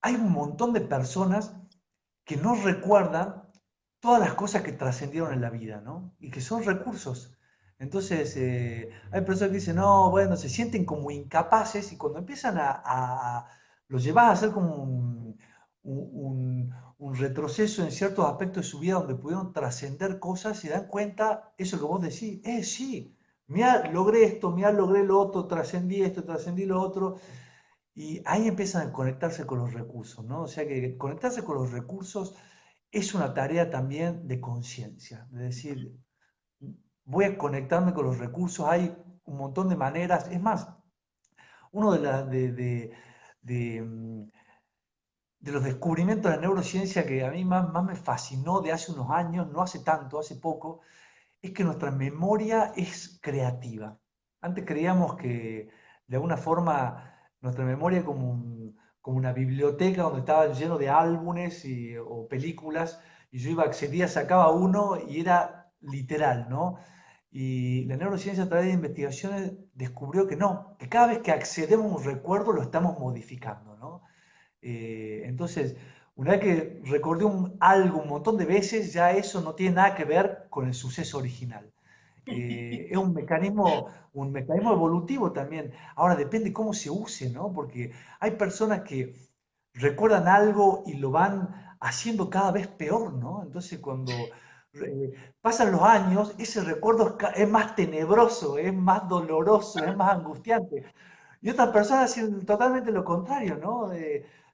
Hay un montón de personas que no recuerdan todas las cosas que trascendieron en la vida, ¿no? Y que son recursos. Entonces, hay personas que dicen, no, bueno, se sienten como incapaces y cuando empiezan los llevas a hacer como un retroceso en ciertos aspectos de su vida donde pudieron trascender cosas y dan cuenta, eso que vos decís, sí, mira, logré esto, mira, logré lo otro, trascendí esto, trascendí lo otro. Y ahí empiezan a conectarse con los recursos, ¿no? O sea que conectarse con los recursos es una tarea también de conciencia, de decir, voy a conectarme con los recursos, hay un montón de maneras, es más, uno de los descubrimientos de la neurociencia que a mí más me fascinó de hace unos años, no hace tanto, hace poco, es que nuestra memoria es creativa. Antes creíamos que de alguna forma nuestra memoria como una biblioteca donde estaba lleno de álbumes o películas y yo iba, accedía, sacaba uno y era literal, ¿no? Y la neurociencia a través de investigaciones descubrió que no, que cada vez que accedemos a un recuerdo lo estamos modificando, ¿no? Entonces, una vez que recordé algo un montón de veces, ya eso no tiene nada que ver con el suceso original. Es un mecanismo evolutivo también. Ahora depende cómo se use, ¿no? Porque hay personas que recuerdan algo y lo van haciendo cada vez peor, ¿no? Entonces cuando pasan los años, ese recuerdo es más tenebroso, es más doloroso, es más angustiante. Y otras personas hacen totalmente lo contrario, ¿no?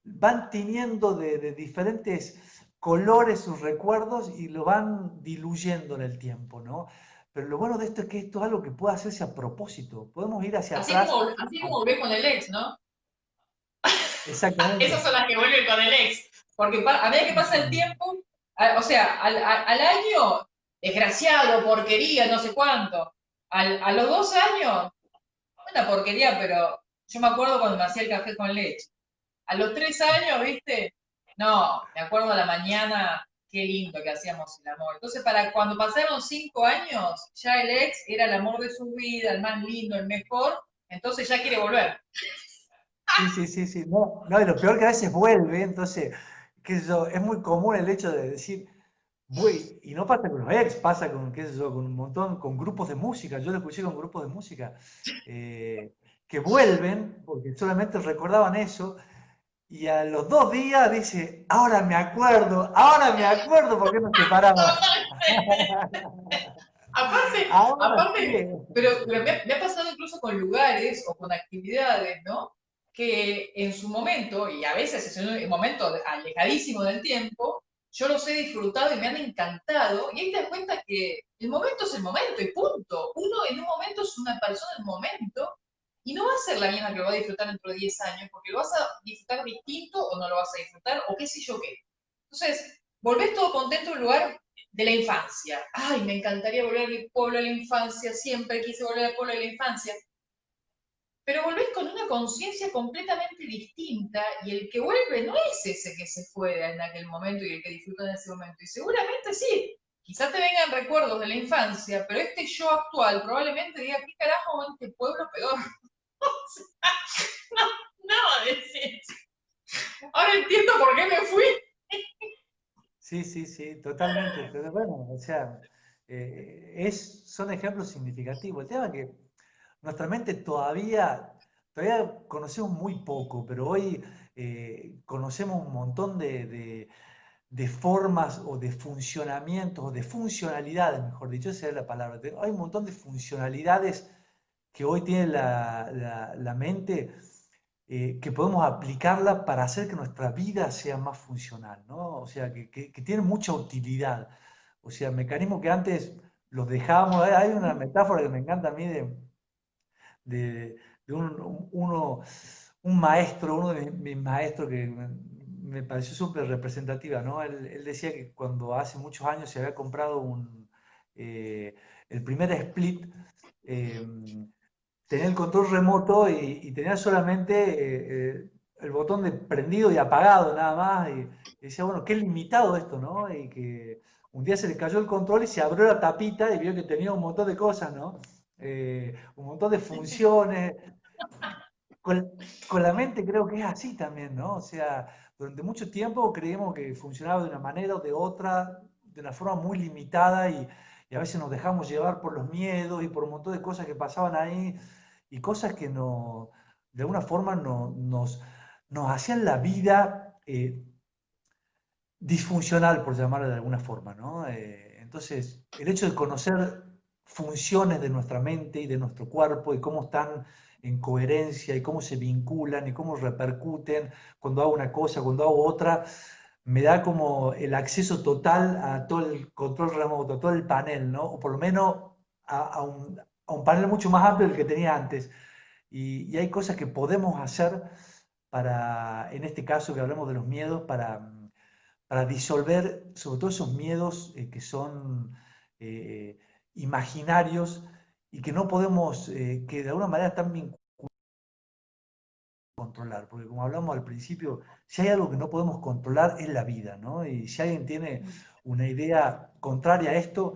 Van tiñendo de diferentes colores sus recuerdos y lo van diluyendo en el tiempo, ¿no? Pero lo bueno de esto es que esto es algo que puede hacerse a propósito. Podemos ir hacia atrás. Así como volvés con el ex, ¿no? Esas Exactamente. son las que vuelven con el ex. Porque a medida que pasa el tiempo, o sea, al año, desgraciado, porquería, no sé cuánto. A los 2 años, una porquería, pero yo me acuerdo cuando me hacía el café con leche. A los 3 años, ¿viste? No, me acuerdo a la mañana, qué lindo que hacíamos el amor. Entonces, para cuando pasaron 5 años, ya el ex era el amor de su vida, el más lindo, el mejor, entonces ya quiere volver. Sí, sí, sí, sí. No, no, y lo peor que a veces vuelve, entonces, qué sé yo, es muy común el hecho de decir, voy, y no pasa con los ex, pasa con, qué sé yo, con un montón, con grupos de música. Yo lo escuché con grupos de música eh, que vuelven porque solamente recordaban eso y a los 2 días dice, ahora me acuerdo por qué nos separamos. Aparte, Ahora sí. aparte, pero me ha pasado incluso con lugares o con actividades, ¿no? Que en su momento, y a veces es en un momento alejadísimo del tiempo, yo los he disfrutado y me han encantado, y ahí te das cuenta que el momento es el momento y punto. Uno en un momento es una persona en el momento y no va a ser la misma que lo va a disfrutar dentro de 10 años, porque lo vas a disfrutar distinto o no lo vas a disfrutar, o qué sé yo qué. Entonces, volvés todo contento a un lugar de la infancia. Ay, me encantaría volver al pueblo de la infancia, siempre quise volver al pueblo de la infancia. Pero volvés con una conciencia completamente distinta y el que vuelve no es ese que se fue en aquel momento y el que disfrutó en ese momento. Y seguramente sí, quizás te vengan recuerdos de la infancia, pero este yo actual probablemente diga, ¿qué carajo en este pueblo peor? No, no, decir. Ahora entiendo por qué me fui. Sí, sí, sí, totalmente. Pero bueno, o sea, son ejemplos significativos. El tema es que nuestra mente todavía conocemos muy poco, pero hoy conocemos un montón de formas o de funcionamientos o de funcionalidades, mejor dicho, esa es la palabra. Hay un montón de funcionalidades que hoy tiene la mente que podemos aplicarla para hacer que nuestra vida sea más funcional, ¿no? O sea, que tiene mucha utilidad. O sea, mecanismos que antes los dejábamos. Hay una metáfora que me encanta a mí de un maestro, uno de mis maestros que me pareció súper representativa, ¿no? Él decía que cuando hace muchos años se había comprado el primer split, eh, tenía el control remoto y tenía solamente el botón de prendido y apagado nada más. Y decía, bueno, qué limitado esto, ¿no? Y que un día se le cayó el control y se abrió la tapita y vio que tenía un montón de cosas, ¿no? Un montón de funciones. Con, con la mente creo que es así también, ¿no? O sea, durante mucho tiempo creímos que funcionaba de una manera o de otra, de una forma muy limitada y a veces nos dejamos llevar por los miedos y por un montón de cosas que pasaban ahí y cosas que no, de alguna forma nos hacían la vida disfuncional, por llamarlo de alguna forma, ¿no? Entonces, el hecho de conocer funciones de nuestra mente y de nuestro cuerpo y cómo están en coherencia y cómo se vinculan y cómo repercuten cuando hago una cosa, cuando hago otra, me da como el acceso total a todo el control remoto, a todo el panel, ¿no? O por lo menos a un panel mucho más amplio del que tenía antes. Y hay cosas que podemos hacer para, en este caso que hablamos de los miedos, para disolver sobre todo esos miedos que son eh, imaginarios y que no podemos, que de alguna manera están vinculados a controlar, porque como hablamos al principio, si hay algo que no podemos controlar es la vida, ¿no? Y si alguien tiene una idea contraria a esto,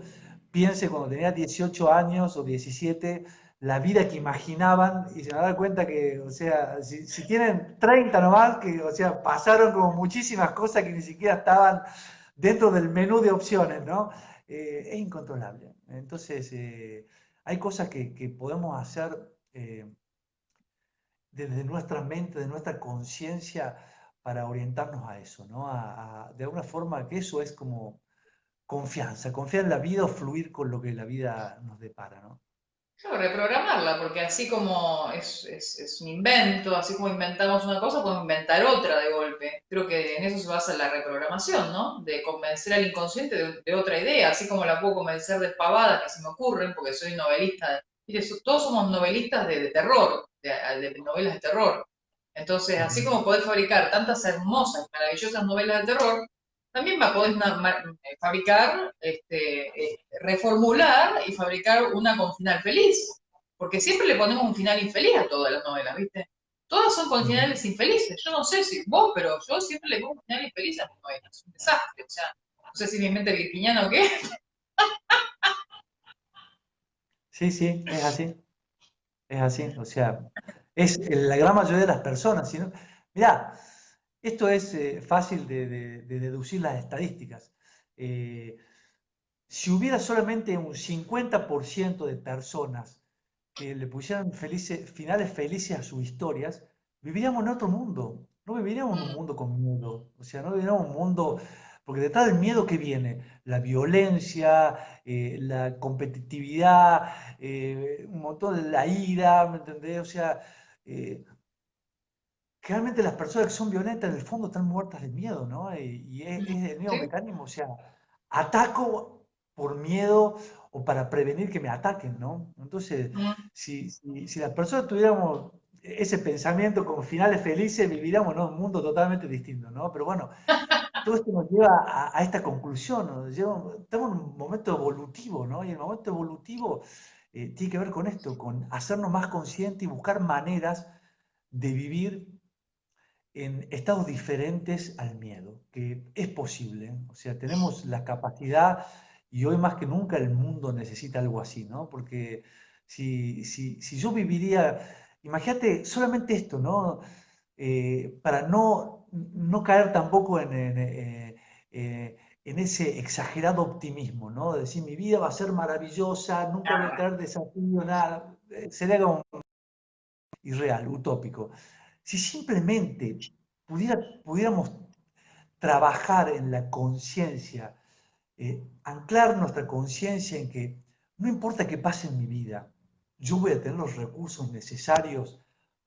piense cuando tenía 18 años o 17, la vida que imaginaban y se van a dar cuenta que, o sea, si tienen 30 nomás, que, o sea, pasaron como muchísimas cosas que ni siquiera estaban dentro del menú de opciones, ¿no? Es incontrolable. Entonces, hay cosas que podemos hacer desde nuestra mente, de nuestra conciencia, para orientarnos a eso, ¿no? De alguna forma que eso es como confianza, confiar en la vida o fluir con lo que la vida nos depara, ¿no? Claro, reprogramarla, porque así como es un invento, así como inventamos una cosa, podemos inventar otra de golpe. Creo que en eso se basa la reprogramación, ¿no? De convencer al inconsciente de otra idea, así como la puedo convencer de pavadas que se me ocurren, porque soy novelista. Mire, todos somos novelistas de terror, de novelas de terror. Entonces, así Ujú. como podés fabricar tantas hermosas, maravillosas novelas de terror, también podés fabricar, reformular y fabricar una con final feliz. Porque siempre le ponemos un final infeliz a todas las novelas, ¿viste? Todas son con Ujú. finales infelices. Yo no sé si vos, pero yo siempre le pongo un final infeliz a mis novelas. Es un desastre. O sea, no sé si mi mente virginiana o qué. Sí, sí, es así, o sea, es la gran mayoría de las personas, sino, mirá, esto es fácil de deducir las estadísticas. Eh, si hubiera solamente un 50% de personas que le pusieran finales felices a sus historias, viviríamos en otro mundo. No viviríamos en un mundo con miedo. O sea, no viviríamos en un mundo. Porque detrás del miedo que viene, la violencia, la competitividad, un montón de la ira, ¿me entendés? O sea, eh, realmente las personas que son violentas en el fondo están muertas de miedo, ¿no? Y es el mismo ¿Sí? mecanismo, o sea, ataco por miedo o para prevenir que me ataquen, ¿no? Entonces, si las personas tuviéramos ese pensamiento con finales felices, viviríamos en un mundo totalmente distinto, ¿no? Pero bueno, todo esto nos lleva a esta conclusión, estamos en un momento evolutivo, ¿no? Y el momento evolutivo tiene que ver con esto, con hacernos más conscientes y buscar maneras de vivir en estados diferentes al miedo, que es posible, ¿eh? O sea, tenemos la capacidad y hoy más que nunca el mundo necesita algo así, ¿no? Porque si yo viviría, imagínate solamente esto, ¿no? Para no caer tampoco en ese exagerado optimismo, ¿no? De decir, mi vida va a ser maravillosa, nunca voy a tener desafío, nada. Sería como irreal, utópico. Si simplemente pudiéramos trabajar en la conciencia, anclar nuestra conciencia en que no importa qué pase en mi vida, yo voy a tener los recursos necesarios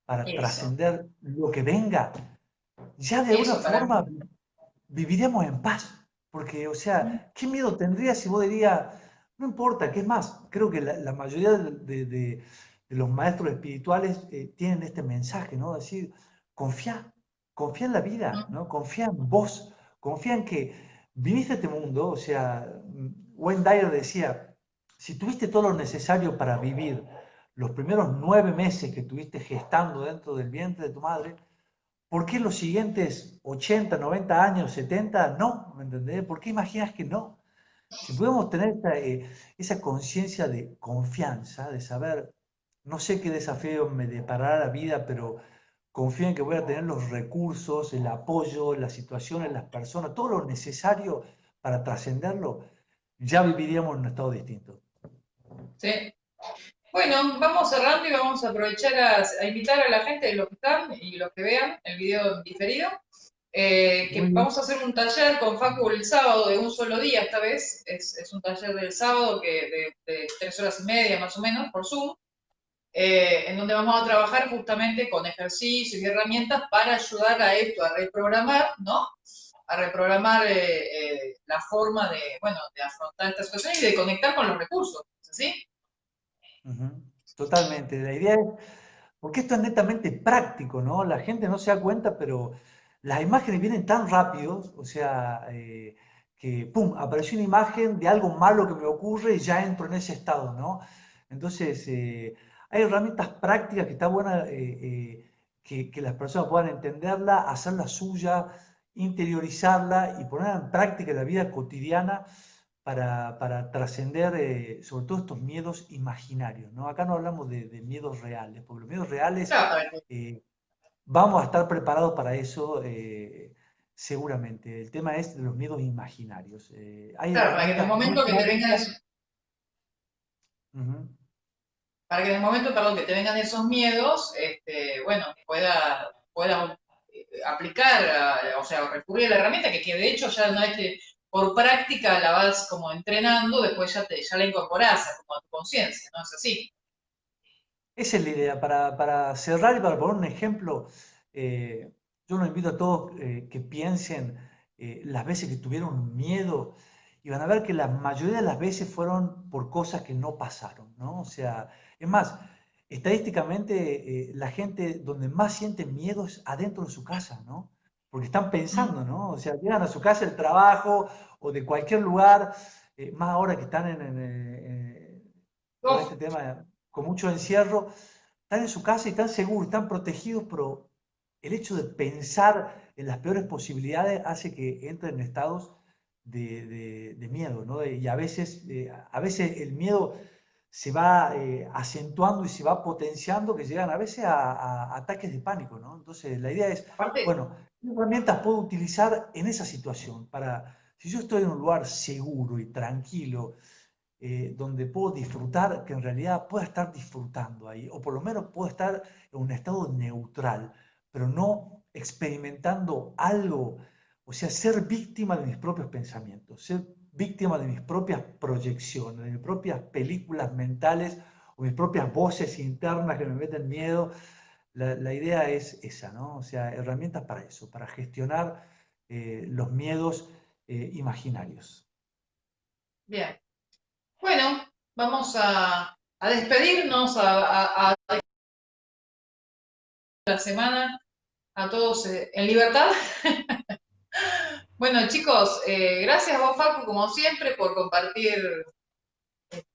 para Eso, trascender lo que venga, ya de alguna eso para mí. forma viviremos en paz. Porque, o sea, ¿qué miedo tendría si vos dirías, no importa, qué es más? Creo que la mayoría de los maestros espirituales tienen este mensaje, ¿no? Decir, confía, confía en la vida, ¿no? Confía en vos, confía en que viviste este mundo, o sea, Wayne Dyer decía, si tuviste todo lo necesario para vivir los primeros 9 meses que tuviste gestando dentro del vientre de tu madre, ¿por qué los siguientes 80, 90 años, 70 no? ¿Me entendés? ¿Por qué imaginas que no? Si podemos tener esa conciencia de confianza, de saber, no sé qué desafío me deparará la vida, pero confío en que voy a tener los recursos, el apoyo, las situaciones, las personas, todo lo necesario para trascenderlo, ya viviríamos en un estado distinto. ¿Sí? Bueno, vamos cerrando y vamos a aprovechar a invitar a la gente, los que están y los que vean el video diferido, Muy que bien. vamos a hacer un taller con Facu el sábado de un solo día esta vez. Es un taller del sábado de 3 horas y media más o menos por Zoom, en donde vamos a trabajar justamente con ejercicios y herramientas para ayudar a esto, a reprogramar, ¿no? A reprogramar la forma de, bueno, de afrontar esta situación y de conectar con los recursos, ¿es así? Ujú. Totalmente. La idea es, porque esto es netamente práctico, ¿no? La gente no se da cuenta, pero las imágenes vienen tan rápidos, o sea, que, ¡pum!, apareció una imagen de algo malo que me ocurre y ya entro en ese estado, ¿no? Entonces, hay herramientas prácticas que está buena que las personas puedan entenderla, hacerla suya, interiorizarla y ponerla en práctica en la vida cotidiana para trascender sobre todo estos miedos imaginarios, ¿no? Acá no hablamos de miedos reales, porque los miedos reales Claro, eh, vamos a estar preparados para eso seguramente. El tema es de los miedos imaginarios. Hay claro, para que en el herramientas muy momento que te vengan prácticas. esos, Ujú. para que en el momento, perdón, que te vengan esos miedos, bueno, pueda aplicar, o sea, recurrir a la herramienta, que de hecho ya una vez que por práctica la vas como entrenando, después ya la incorporás como a tu conciencia, ¿no? Es así. Esa es la idea. Para cerrar y para poner un ejemplo, eh, yo los invito a todos que piensen las veces que tuvieron miedo y van a ver que la mayoría de las veces fueron por cosas que no pasaron, ¿no? O sea, es más, estadísticamente la gente donde más siente miedo es adentro de su casa, ¿no? Porque están Mm. pensando, ¿no? O sea, llegan a su casa del trabajo o de cualquier lugar, más ahora que están con Uf, este tema con mucho encierro, están en su casa y están seguros, están protegidos, pero el hecho de pensar en las peores posibilidades hace que entren en estados de miedo, ¿no? Y a veces el miedo se va acentuando y se va potenciando, que llegan a veces a ataques de pánico, ¿no? Entonces, la idea es, aparte, bueno, ¿qué herramientas puedo utilizar en esa situación para, si yo estoy en un lugar seguro y tranquilo, donde puedo disfrutar, que en realidad pueda estar disfrutando ahí, o por lo menos puedo estar en un estado neutral, pero no experimentando algo, o sea, ser víctima de mis propios pensamientos, ser víctima de mis propias proyecciones, de mis propias películas mentales o mis propias voces internas que me meten miedo. La idea es esa, ¿no? O sea, herramientas para eso, para gestionar los miedos imaginarios. bien. Bueno, vamos a despedirnos a la semana, a todos en libertad. Bueno, chicos, gracias a vos, Facu, como siempre, por compartir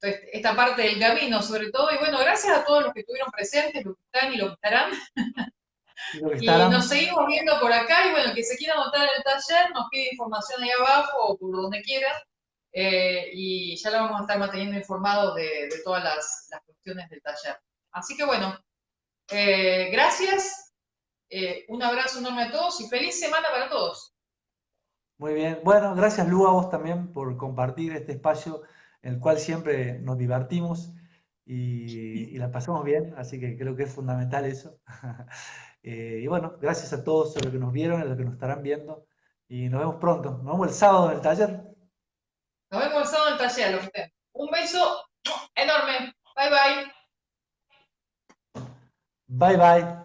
esta parte del camino, sobre todo. Y bueno, gracias a todos los que estuvieron presentes, los que están y los que estarán. Y lo que Y nos estarán, seguimos viendo por acá. Y bueno, el que se quiera anotar en el taller, nos pide información ahí abajo o por donde quiera. Y ya lo vamos a estar manteniendo informados de todas las cuestiones del taller. Así que bueno, gracias. Un abrazo enorme a todos y feliz semana para todos. muy bien. Bueno, gracias Lu a vos también por compartir este espacio en el cual siempre nos divertimos y la pasamos bien, así que creo que es fundamental eso. Y bueno, gracias a todos los que nos vieron, a los que nos estarán viendo y nos vemos pronto. Nos vemos el sábado en el taller. Nos vemos el sábado en el taller, lo que estén. Un beso enorme. Bye bye. Bye bye.